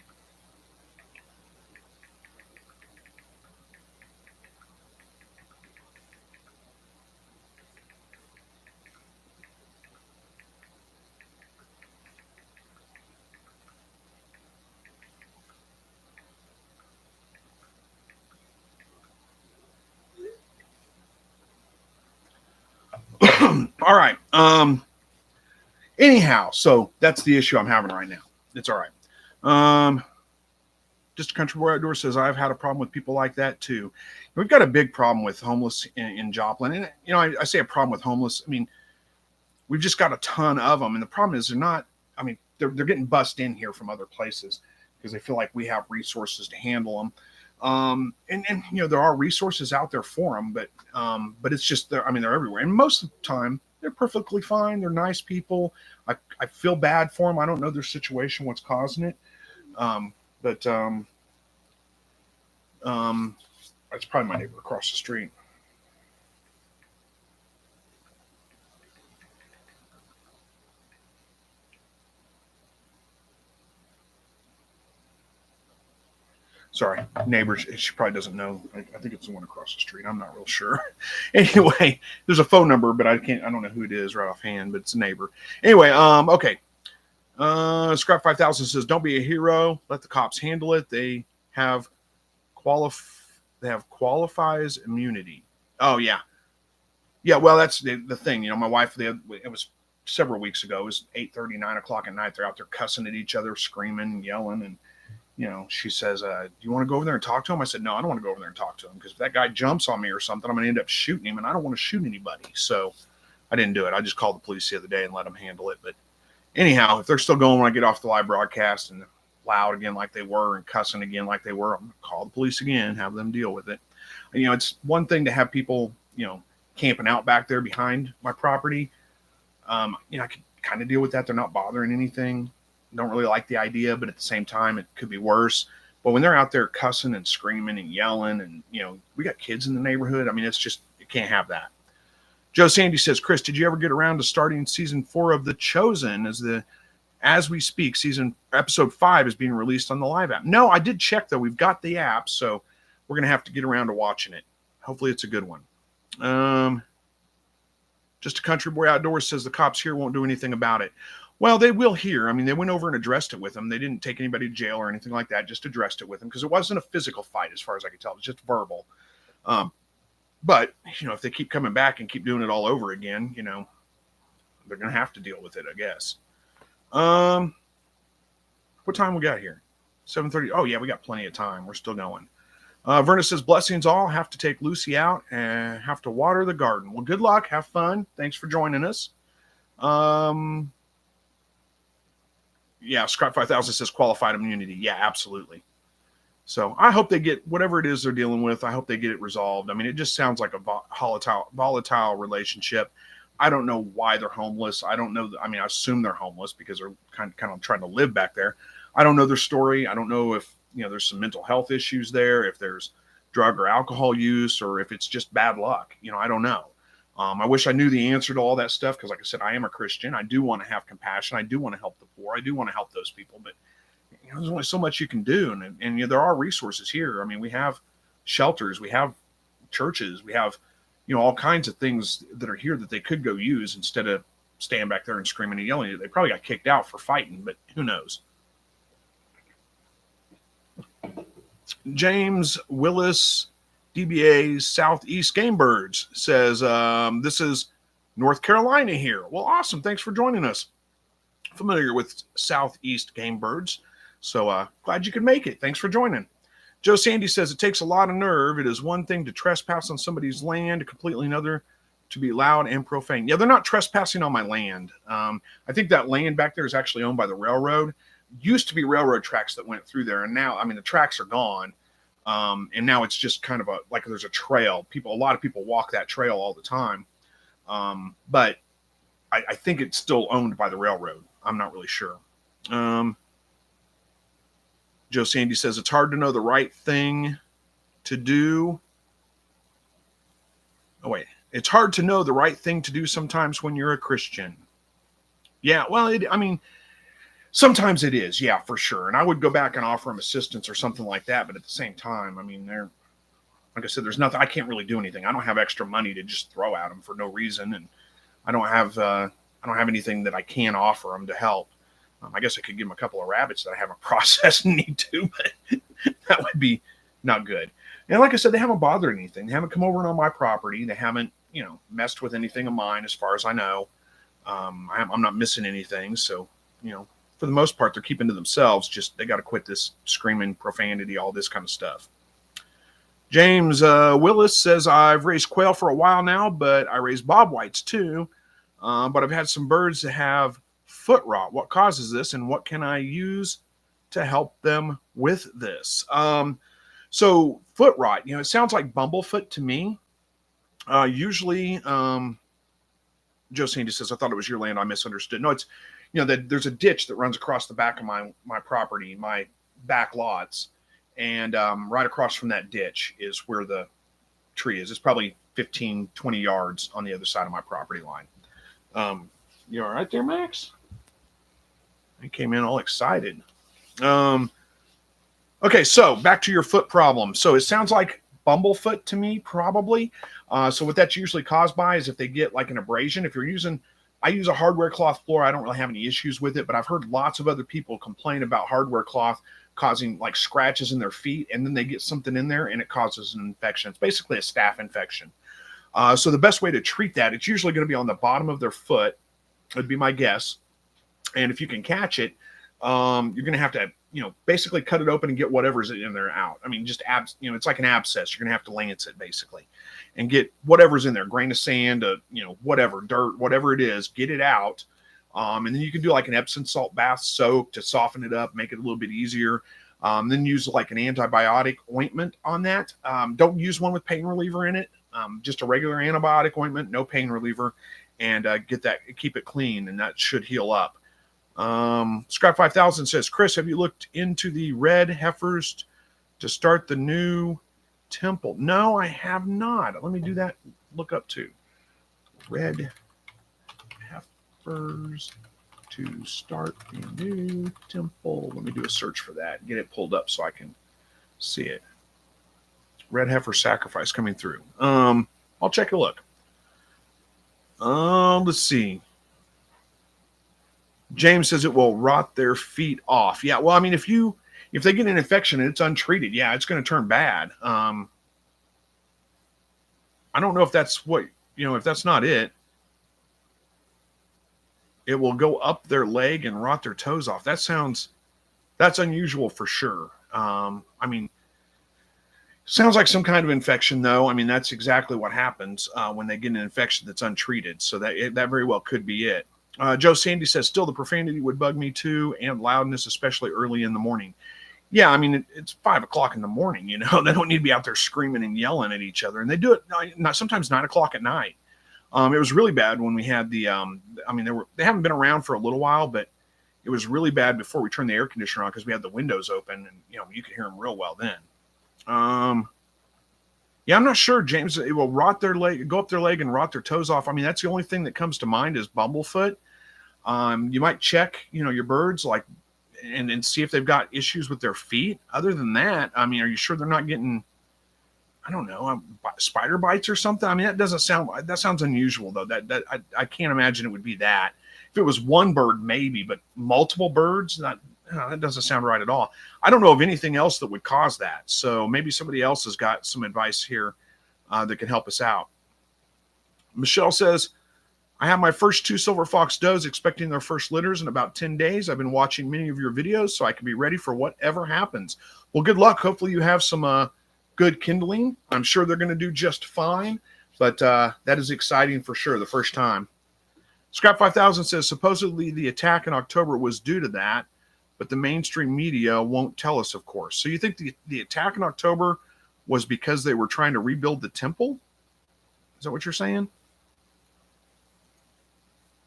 All right. Anyhow, so that's the issue I'm having right now. It's all right. Just a country boy outdoors says I've had a problem with people like that too. We've got a big problem with homeless in Joplin, and I say a problem with homeless. I mean, we've just got a ton of them, and the problem is they're not. I mean, they're getting bussed in here from other places because they feel like we have resources to handle them. And there are resources out there for them, but it's just they're everywhere, and most of the time they're perfectly fine. They're nice people. I feel bad for them. I don't know their situation, what's causing it. But it's probably my neighbor across the street. Sorry, neighbor. She probably doesn't know. I think it's the one across the street. I'm not real sure. Anyway, there's a phone number, but I don't know who it is right offhand, but it's a neighbor. Anyway, okay. Scrap 5000 says, "Don't be a hero. Let the cops handle it. They have qualifies immunity." Oh yeah, yeah. Well, that's the thing. My wife. It was several weeks ago. It was 8:30, 9 o'clock at night. They're out there cussing at each other, screaming and yelling, and she says, "Do you want to go over there and talk to him?" I said, "No, I don't want to go over there and talk to him because if that guy jumps on me or something, I'm going to end up shooting him, and I don't want to shoot anybody." So I didn't do it. I just called the police the other day and let them handle it, but. Anyhow, if they're still going when I get off the live broadcast and loud again like they were and cussing again like they were, I'm going to call the police again, have them deal with it. It's one thing to have people, camping out back there behind my property. I can kind of deal with that. They're not bothering anything. Don't really like the idea, but at the same time, it could be worse. But when they're out there cussing and screaming and yelling and, we got kids in the neighborhood. I mean, it's just, you can't have that. Joe Sandy says, "Chris, did you ever get around to starting season 4 of The Chosen? As we speak, episode 5 is being released on the live app." No, I did check though. We've got the app, so we're gonna have to get around to watching it. Hopefully, it's a good one. Just a country boy outdoors says the cops here won't do anything about it. Well, they will here. I mean, they went over and addressed it with them. They didn't take anybody to jail or anything like that. Just addressed it with them because it wasn't a physical fight, as far as I could tell. It was just verbal. But, if they keep coming back and keep doing it all over again, they're going to have to deal with it, I guess. What time we got here? 7:30. Oh, yeah, we got plenty of time. We're still going. Verna says, "Blessings all. Have to take Lucy out and have to water the garden." Well, good luck. Have fun. Thanks for joining us. Yeah, Scrap 5000 says qualified immunity. Yeah, absolutely. So I hope they get whatever it is they're dealing with. I hope they get it resolved. I mean, it just sounds like a volatile relationship. I don't know why they're homeless. I don't know. I assume they're homeless because they're kind of trying to live back there. I don't know their story. I don't know if, there's some mental health issues there, if there's drug or alcohol use, or if it's just bad luck. I don't know. I wish I knew the answer to all that stuff because, like I said, I am a Christian. I do want to have compassion. I do want to help the poor. I do want to help those people, but there's only so much you can do. And there are resources here. I mean, we have shelters, we have churches, we have, all kinds of things that are here that they could go use instead of staying back there and screaming and yelling. They probably got kicked out for fighting, but who knows? James Willis, DBA Southeast Game Birds, says, "This is North Carolina here." Well, awesome. Thanks for joining us. Familiar with Southeast Game Birds. So glad you could make it. Thanks for joining. Joe Sandy says, "It takes a lot of nerve. It is one thing to trespass on somebody's land, completely another to be loud and profane." Yeah, they're not trespassing on my land. I think that land back there is actually owned by the railroad. Used to be railroad tracks that went through there, and now, the tracks are gone. And now it's just kind of there's a trail. A lot of people walk that trail all the time. But I think it's still owned by the railroad. I'm not really sure. Joe Sandy says, "It's hard to know the right thing to do." Oh, wait. "It's hard to know the right thing to do sometimes when you're a Christian." Yeah, well, sometimes it is. Yeah, for sure. And I would go back and offer them assistance or something like that. But at the same time, they're, like I said, there's nothing, I can't really do anything. I don't have extra money to just throw at them for no reason. And I don't have anything that I can offer them to help. I guess I could give them a couple of rabbits that I haven't processed and need to, but that would be not good. And like I said, they haven't bothered anything. They haven't come over on my property. They haven't, messed with anything of mine as far as I know. I'm not missing anything. So, for the most part, they're keeping to themselves. Just they got to quit this screaming, profanity, all this kind of stuff. James Willis says, I've raised quail for a while now, but I raise bobwhites too. But I've had some birds that have foot rot. What causes this, and what can I use to help them with this? So foot rot, it sounds like bumblefoot to me. Usually, Joe Sandy says, I thought it was your land. I misunderstood. No, it's, there's a ditch that runs across the back of my property, my back lots. And right across from that ditch is where the tree is. It's probably 15, 20 yards on the other side of my property line. You all right there, Max? I came in all excited. Okay, so back to your foot problem. So it sounds like bumblefoot to me, probably. So what that's usually caused by is if they get like an abrasion. I use a hardware cloth floor. I don't really have any issues with it, but I've heard lots of other people complain about hardware cloth causing like scratches in their feet, and then they get something in there and it causes an infection. It's basically a staph infection. So the best way to treat that, it's usually going to be on the bottom of their foot, would be my guess. And if you can catch it, you're going to have to, basically cut it open and get whatever's in there out. I mean, just it's like an abscess. You're going to have to lance it basically and get whatever's in there, grain of sand, whatever, dirt, whatever it is, get it out. And then you can do like an Epsom salt bath soak to soften it up, make it a little bit easier. Then use like an antibiotic ointment on that. Don't use one with pain reliever in it. Just a regular antibiotic ointment, no pain reliever, and keep it clean, and that should heal up. Scrap 5000 says, Chris, have you looked into the red heifers to start the new temple? No, I have not. Let me do that. Look up too. Red heifers to start the new temple. Let me do a search for that. Get it pulled up so I can see it. Red heifer sacrifice coming through. I'll check a look. Let's see. James says it will rot their feet off. Yeah, well, I mean, if they get an infection and it's untreated, yeah, it's going to turn bad. I don't know if that's if that's not it. It will go up their leg and rot their toes off. That's unusual for sure. I mean, sounds like some kind of infection, though. I mean, that's exactly what happens when they get an infection that's untreated. So that very well could be it. Joe Sandy says, still the profanity would bug me too, and loudness, especially early in the morning. Yeah, I mean, it's 5 o'clock in the morning, they don't need to be out there screaming and yelling at each other. And they do it sometimes 9 o'clock at night. It was really bad when we had they haven't been around for a little while, but it was really bad before we turned the air conditioner on because we had the windows open and, you could hear them real well then. Yeah, I'm not sure, James. It will rot their leg, go up their leg and rot their toes off. I mean, that's the only thing that comes to mind is bumblefoot. You might check, your birds and see if they've got issues with their feet. Other than that, I mean, are you sure they're not getting, I don't know, spider bites or something? I mean, that sounds unusual though. I can't imagine it would be that. If it was one bird, maybe, but multiple birds, that doesn't sound right at all. I don't know of anything else that would cause that. So maybe somebody else has got some advice here that can help us out. Michelle says, I have my first 2 silver fox does expecting their first litters in about 10 days. I've been watching many of your videos so I can be ready for whatever happens. Well, good luck. Hopefully you have some good kindling. I'm sure they're going to do just fine, but that is exciting for sure the first time. Scrap 5000 says, supposedly the attack in October was due to that, but the mainstream media won't tell us, of course. So you think the attack in October was because they were trying to rebuild the temple? Is that what you're saying?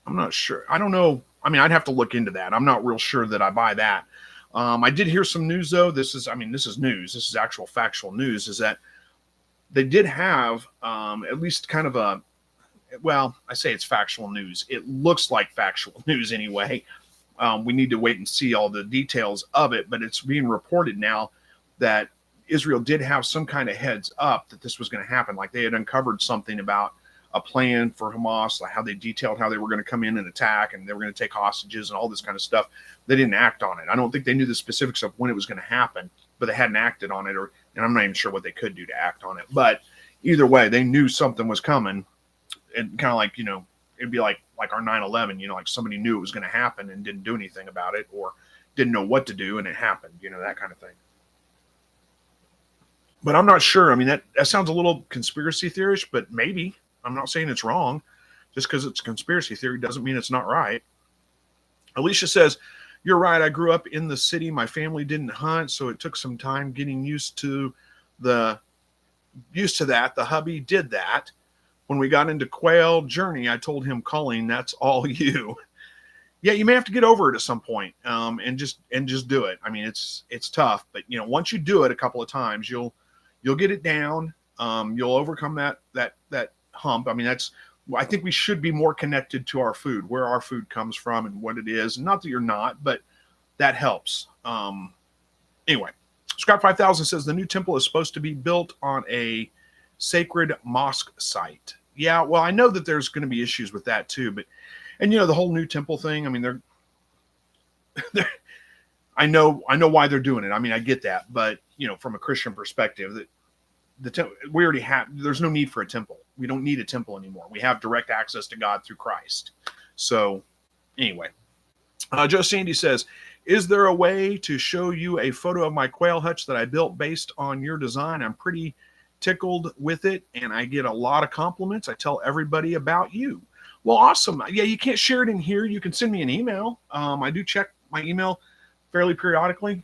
I'm not sure. I don't know. I mean, I'd have to look into that. I'm not real sure that I buy that. I did hear some news, though. This is news. This is actual factual news, is that they did have at least kind of I say it's factual news. It looks like factual news anyway. We need to wait and see all the details of it, but it's being reported now that Israel did have some kind of heads up that this was going to happen. Like they had uncovered something about a plan for Hamas, like how they detailed how they were going to come in and attack and they were going to take hostages and all this kind of stuff. They didn't act on it. I don't think they knew the specifics of when it was going to happen, but they hadn't acted on it, and I'm not even sure what they could do to act on it. But either way, they knew something was coming. and kind of like, it'd be like our 9/11, like somebody knew it was going to happen and didn't do anything about it, or didn't know what to do and it happened, that kind of thing. But I'm not sure. I mean, that sounds a little conspiracy theorish, but maybe. I'm not saying it's wrong. Just because it's a conspiracy theory doesn't mean it's not right. Alicia says, you're right. I grew up in the city. My family didn't hunt, so it took some time getting used to that. The hubby did that. When we got into quail journey, I told him, Colleen, that's all you. Yeah, you may have to get over it at some point, and just do it. I mean, it's tough, but once you do it a couple of times, you'll get it down. You'll overcome that hump. I mean, I think we should be more connected to our food, where our food comes from and what it is. Not that you're not, but that helps. Anyway, Scrap 5000 says the new temple is supposed to be built on a sacred mosque site. Yeah, well, I know that there's going to be issues with that too, but the whole new temple thing. I mean, they're I know why they're doing it. I mean, I get that, but from a Christian perspective, that we already have. There's no need for a temple. We don't need a temple anymore. We have direct access to God through Christ. So, anyway, Joe Sandy says, "Is there a way to show you a photo of my quail hutch that I built based on your design? I'm pretty tickled with it, and I get a lot of compliments. I tell everybody about you." Well, awesome. Yeah, you can't share it in here. You can send me an email. I do check my email fairly periodically.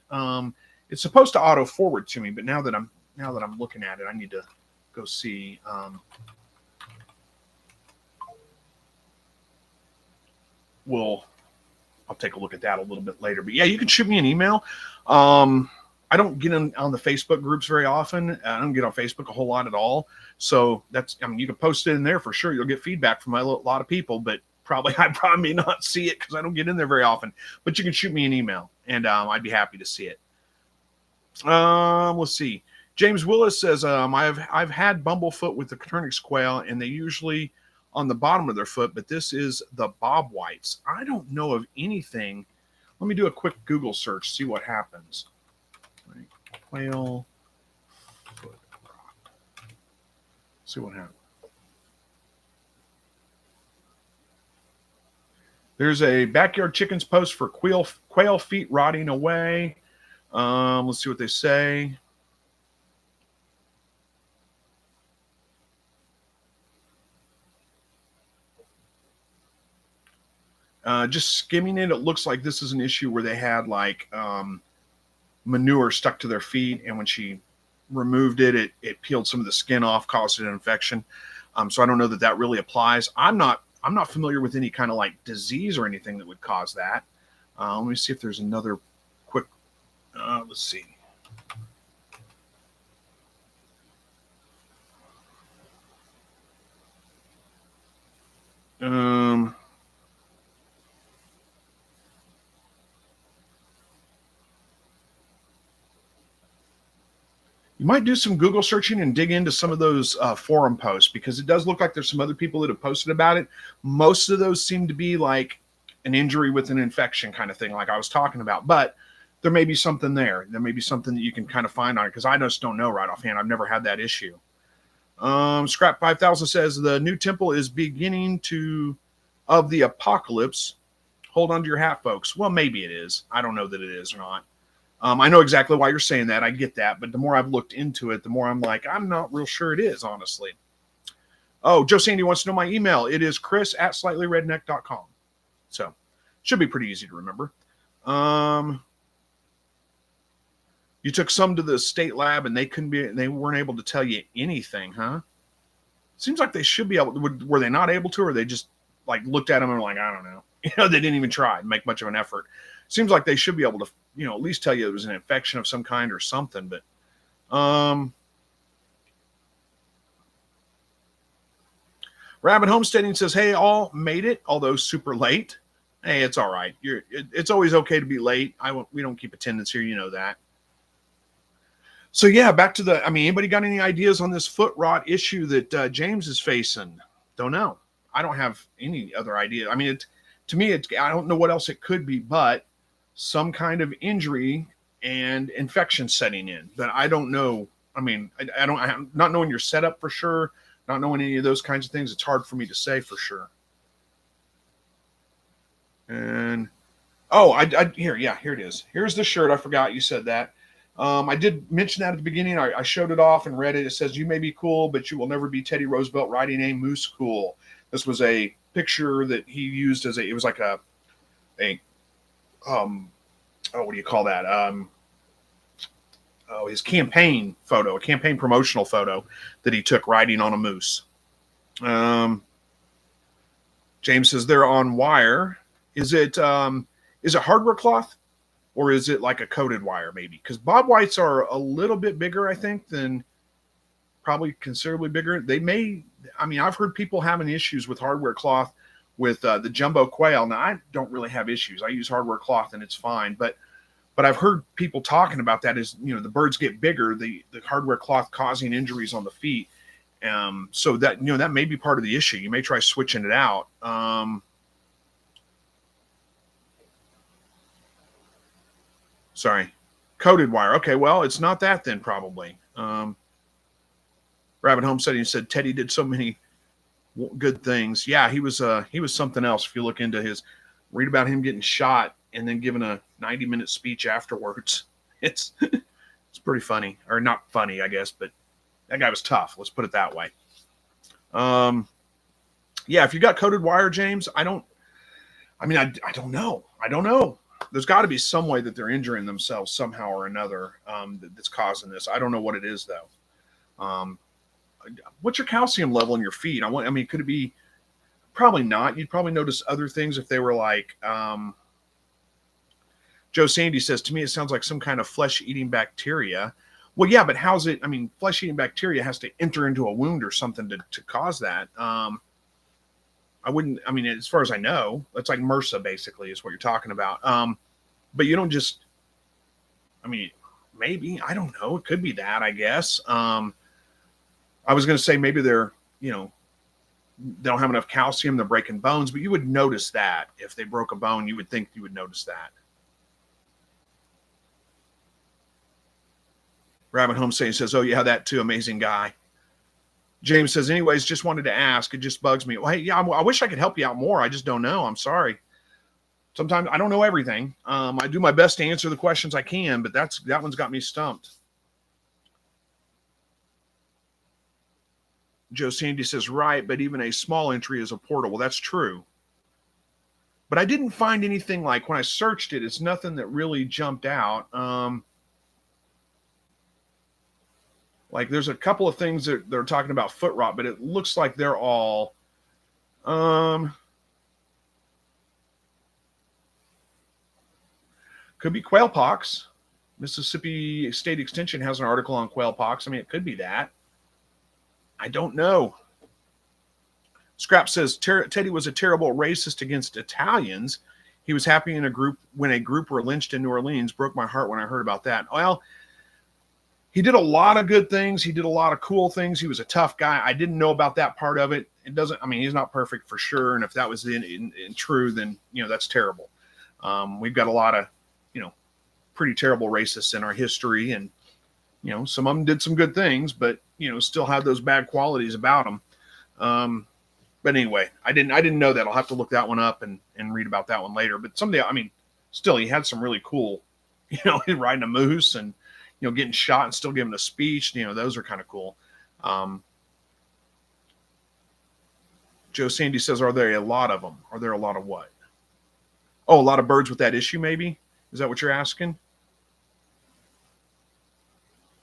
It's supposed to auto forward to me, but now that I'm looking at it, I need to go see. I'll take a look at that a little bit later. But yeah, you can shoot me an email. I don't get on the Facebook groups very often. I don't get on Facebook a whole lot at all. So you can post it in there for sure. You'll get feedback from a lot of people, but I probably may not see it because I don't get in there very often. But you can shoot me an email, and I'd be happy to see it. Let's see. James Willis says, I've had bumblefoot with the Coturnix quail, and they usually on the bottom of their foot, but this is the bob whites. I don't know of anything. Let me do a quick Google search, see what happens. Quail foot rock. See what happens. There's a backyard chickens post for quail feet rotting away. Let's see what they say. Just skimming it, it looks like this is an issue where they had manure stuck to their feet, and when she removed it, it peeled some of the skin off, caused an infection. So I don't know that really applies. I'm not familiar with any kind of disease or anything that would cause that. Let me see if there's another quick. Let's see. You might do some Google searching and dig into some of those forum posts, because it does look like there's some other people that have posted about it. Most of those seem to be like an injury with an infection kind of thing, like I was talking about. But there may be something there. There may be something that you can kind of find on it, because I just don't know right offhand. I've never had that issue. Scrap 5000 says the new temple is beginning of the apocalypse. Hold on to your hat, folks. Well, maybe it is. I don't know that it is or not. I know exactly why you're saying that. I get that. But the more I've looked into it, the more I'm like, I'm not real sure it is, honestly. Oh, Joe Sandy wants to know my email. It is chris@slightlyrednecked.com. So, should be pretty easy to remember. You took some to the state lab and they weren't able to tell you anything, huh? Seems like they should be able to. Were they not able to, or they just looked at them and were like, I don't know. They didn't even try and make much of an effort. Seems like they should be able to, at least tell you it was an infection of some kind or something. But, Rabbit Homesteading says, hey, all made it, although super late. Hey, it's all right. It's always okay to be late. We don't keep attendance here. You know that. So yeah, back to anybody got any ideas on this foot rot issue that James is facing? Don't know. I don't have any other idea. I mean, to me, I don't know what else it could be, but some kind of injury and infection setting in. But I don't know. I mean, I'm not knowing your setup for sure. Not knowing any of those kinds of things, it's hard for me to say for sure. And oh, here it is. Here's the shirt. I forgot you said that. I did mention that at the beginning. I showed it off and read it. It says, "You may be cool, but you will never be Teddy Roosevelt riding a moose cool." This was a picture that he used as it was like a what do you call that? His campaign photo, a campaign promotional photo that he took riding on a moose. James says they're on wire. Is it hardware cloth or is it like a coated wire maybe? Because bob whites are a little bit bigger, I think, probably considerably bigger. They may, I've heard people having issues with hardware cloth with the jumbo quail. Now, I don't really have issues. I use hardware cloth and it's fine. But I've heard people talking about that as, the birds get bigger, the hardware cloth causing injuries on the feet. So that, that may be part of the issue. You may try switching it out. Sorry, coated wire. Okay, well, it's not that then probably. Rabbit Homesteading said Teddy did so many good things. Yeah, he was something else. If you look into read about him getting shot and then giving a 90-minute speech afterwards. It's pretty funny, or not funny, I guess, but that guy was tough. Let's put it that way. Yeah, if you got coated wire, James, I don't know. I don't know. There's got to be some way that they're injuring themselves somehow or another that's causing this. I don't know what it is, though. What's your calcium level in your feet? Could it be? Probably not. You'd probably notice other things if they were like. Joe Sandy says, to me, it sounds like some kind of flesh-eating bacteria. Well, yeah, but how's it? Flesh-eating bacteria has to enter into a wound or something to cause that. I wouldn't, as far as I know, that's like MRSA basically is what you're talking about. But you don't just, maybe, I don't know. It could be that, I guess. I was going to say maybe they're, they don't have enough calcium, they're breaking bones, but you would notice that if they broke a bone, you would think you would notice that. Rabbit Homesteading says, oh yeah, that too, amazing guy. James says, anyways, just wanted to ask. It just bugs me. Well, hey, yeah, I wish I could help you out more. I just don't know. I'm sorry. Sometimes I don't know everything. I do my best to answer the questions I can, but that one's got me stumped. Joe Sandy says, right, but even a small entry is a portal. Well, that's true. But I didn't find anything like when I searched it, it's nothing that really jumped out. Like there's a couple of things that they're talking about foot rot, but it looks like they're all could be quail pox. Mississippi State Extension has an article on quail pox. It could be that. I don't know. Scrap says Teddy was a terrible racist against Italians. He was happy when a group were lynched in New Orleans. Broke my heart when I heard about that. Well, he did a lot of good things. He did a lot of cool things. He was a tough guy. I didn't know about that part of it. It doesn't, he's not perfect for sure. And if that was in true, then, that's terrible. We've got a lot of, pretty terrible racists in our history. And, some of them did some good things, but, still had those bad qualities about them. But anyway, I didn't know that. I'll have to look that one up and read about that one later. But someday, still, he had some really cool, riding a moose and, getting shot and still giving a speech, those are kind of cool. Joe Sandy says, are there a lot of them? Are there a lot of what? Oh, a lot of birds with that issue, maybe? Is that what you're asking?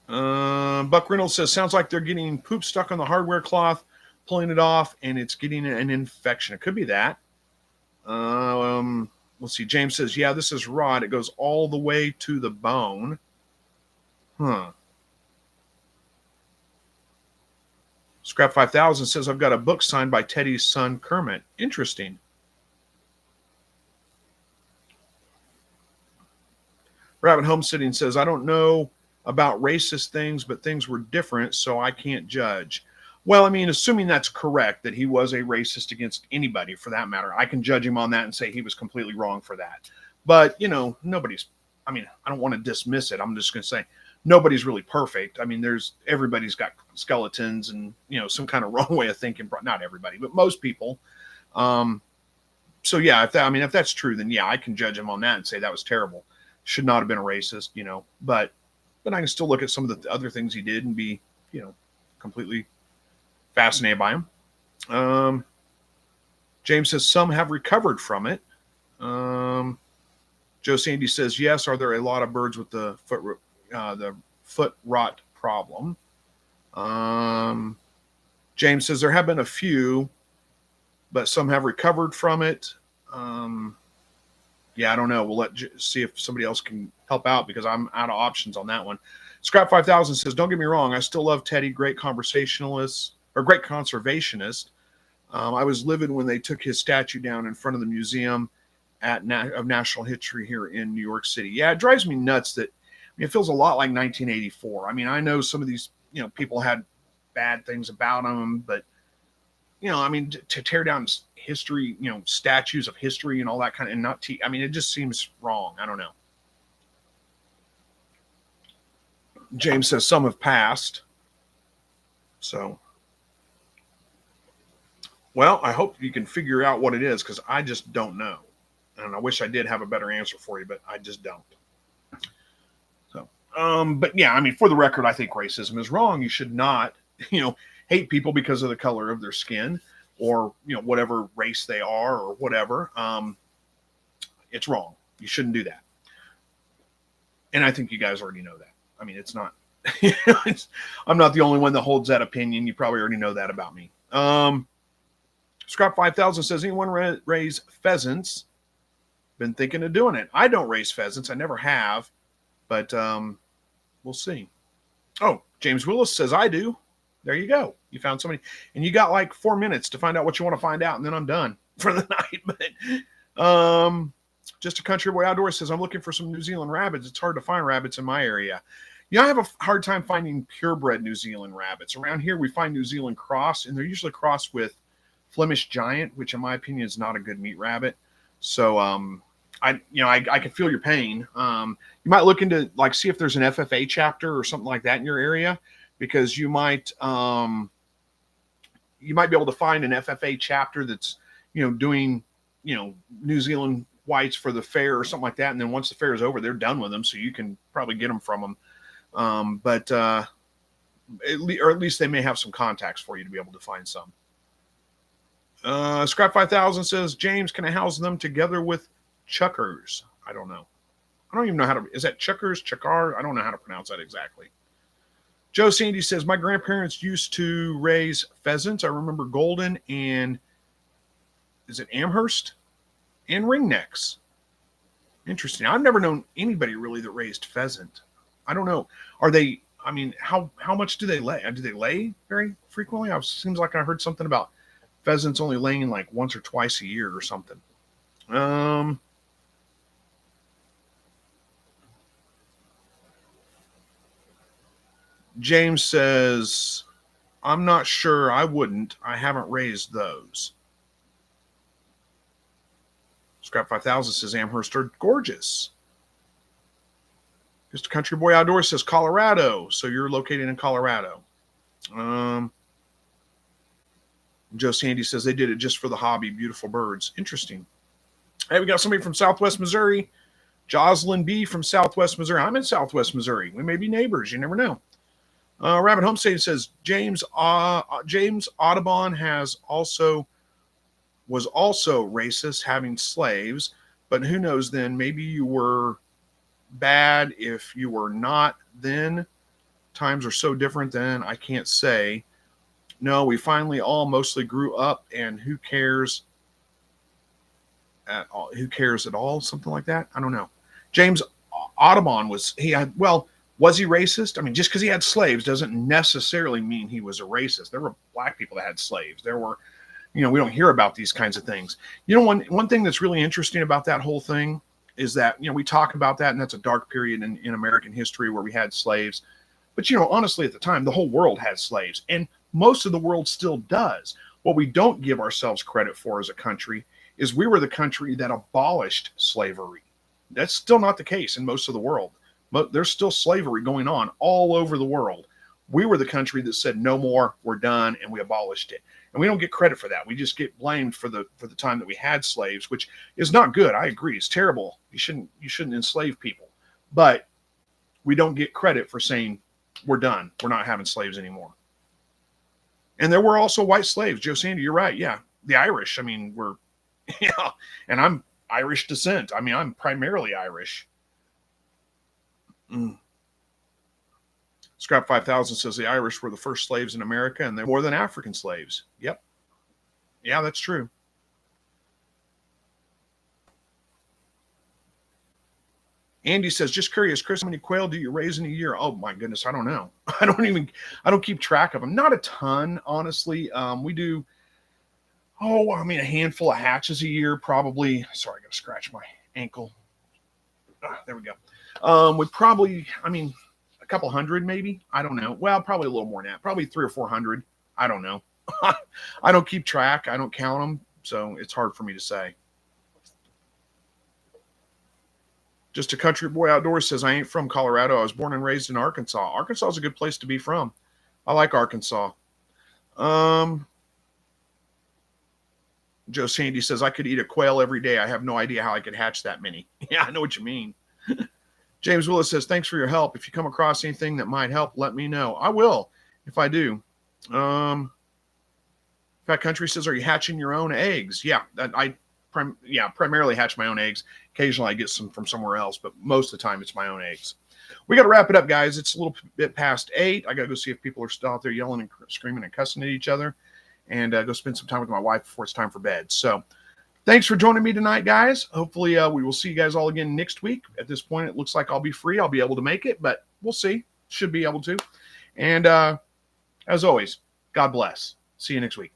Buck Reynolds says, sounds like they're getting poop stuck on the hardware cloth, pulling it off, and it's getting an infection. It could be that. Let's see. James says, yeah, this is rot. It goes all the way to the bone. Scrap 5000 says, I've got a book signed by Teddy's son, Kermit. Interesting. Rabbit Homesteading says, I don't know about racist things, but things were different, so I can't judge. Well, assuming that's correct, that he was a racist against anybody for that matter, I can judge him on that and say he was completely wrong for that. But, nobody's, I don't want to dismiss it. I'm just going to say, nobody's really perfect. I mean, everybody's got skeletons and, some kind of wrong way of thinking. Not everybody, but most people. Um, so yeah, if that's true, then yeah, I can judge him on that and say that was terrible. Should not have been a racist, but I can still look at some of the other things he did and be, completely fascinated by him. James says some have recovered from it. Joe Sandy says yes. Are there a lot of birds with the foot rot problem? James says there have been a few, but some have recovered from it. Yeah, I don't know. We'll see if somebody else can help out because I'm out of options on that one. Scrap 5000 says, don't get me wrong. I still love Teddy, great conversationalist or great conservationist. I was livid when they took his statue down in front of the museum of national history here in New York City. Yeah, it drives me nuts that it feels a lot like 1984. I mean, I know some of these, people had bad things about them, but to tear down history, statues of history and all that kind of, and not, it just seems wrong. I don't know. James says some have passed. So, well, I hope you can figure out what it is because I just don't know. And I wish I did have a better answer for you, but I just don't. So, but yeah, for the record, I think racism is wrong. You should not, hate people because of the color of their skin or, whatever race they are or whatever. It's wrong. You shouldn't do that. And I think you guys already know that. It's not, I'm not the only one that holds that opinion. You probably already know that about me. Scrap 5000 says, anyone raise pheasants? Been thinking of doing it. I don't raise pheasants. I never have, but we'll see. Oh, James Willis says, I do. There you go. You found somebody, and you got like 4 minutes to find out what you want to find out, and then I'm done for the night. But just a country boy outdoors says, I'm looking for some New Zealand rabbits. It's hard to find rabbits in my area. I have a hard time finding purebred New Zealand rabbits. Around here, we find New Zealand cross, and they're usually crossed with Flemish Giant, which in my opinion is not a good meat rabbit. So I can feel your pain. You might look into see if there's an FFA chapter or something like that in your area, because you might be able to find an FFA chapter that's doing New Zealand whites for the fair or something like that, and then once the fair is over, they're done with them, so you can probably get them from them. But at least they may have some contacts for you to be able to find some. Scrap 5000 says, James, can I house them together with chuckers? I don't know. I don't even know how to, is that chuckers, chuckar? I don't know how to pronounce that exactly. Joe Sandy says, my grandparents used to raise pheasants. I remember golden and, is it Amherst? And ringnecks. Interesting. I've never known anybody really that raised pheasant. I don't know. Are they, how much do they lay? Do they lay very frequently? It seems like I heard something about pheasants only laying like once or twice a year or something. James says, I'm not sure. I wouldn't. I haven't raised those. Scrap 5000 says Amherst are gorgeous. Just a country boy outdoors says Colorado. So you're located in Colorado. Joe Sandy says they did it just for the hobby. Beautiful birds. Interesting. Hey, we got somebody from Southwest Missouri. Jocelyn B. from Southwest Missouri. I'm in Southwest Missouri. We may be neighbors. You never know. Rabbit Homestead says James Audubon was also racist, having slaves, but who knows then? Maybe you were bad if you were not then. Times are so different then. I can't say. No, we finally all mostly grew up, and who cares at all? Who cares at all? Something like that. I don't know. James Audubon was he racist? Just because he had slaves doesn't necessarily mean he was a racist. There were black people that had slaves. There were, we don't hear about these kinds of things. One thing that's really interesting about that whole thing is that, we talk about that, and that's a dark period in American history where we had slaves. But, honestly, at the time, the whole world had slaves, and most of the world still does. What we don't give ourselves credit for as a country is we were the country that abolished slavery. That's still not the case in most of the world. But there's still slavery going on all over the world. We were the country that said no more, we're done, and we abolished it. And we don't get credit for that. We just get blamed for the time that we had slaves, which is not good. I agree, it's terrible. You shouldn't enslave people, but we don't get credit for saying we're done. We're not having slaves anymore. And there were also white slaves. Joe Sandy, you're right. Yeah, the Irish. I mean, we're yeah, and I'm Irish descent. I mean, I'm primarily Irish. Scrap 5000 says the Irish were the first slaves in America, and they're more than African slaves. Yep. Yeah, that's true. Andy says, just curious, Chris, how many quail do you raise in a year? Oh my goodness, I don't know. I don't keep track of them. Not a ton, honestly. We do, a handful of hatches a year, probably. Sorry, I got to scratch my ankle. There we go. With probably, a couple hundred maybe. I don't know. Well, probably a little more than that. Probably 300 or 400. I don't know. I don't keep track. I don't count them. So it's hard for me to say. Just a country boy outdoors says, I ain't from Colorado. I was born and raised in Arkansas. Arkansas is a good place to be from. I like Arkansas. Joe Sandy says, I could eat a quail every day. I have no idea how I could hatch that many. Yeah, I know what you mean. James Willis says, thanks for your help. If you come across anything that might help, let me know. I will, if I do. Fat Country says, are you hatching your own eggs? Yeah, primarily hatch my own eggs. Occasionally I get some from somewhere else, but most of the time it's my own eggs. We got to wrap it up, guys. It's a little bit past 8. I got to go see if people are still out there yelling and screaming and cussing at each other, and go spend some time with my wife before it's time for bed. So thanks for joining me tonight, guys. Hopefully we will see you guys all again next week. At this point, it looks like I'll be free. I'll be able to make it, but we'll see. Should be able to. And as always, God bless. See you next week.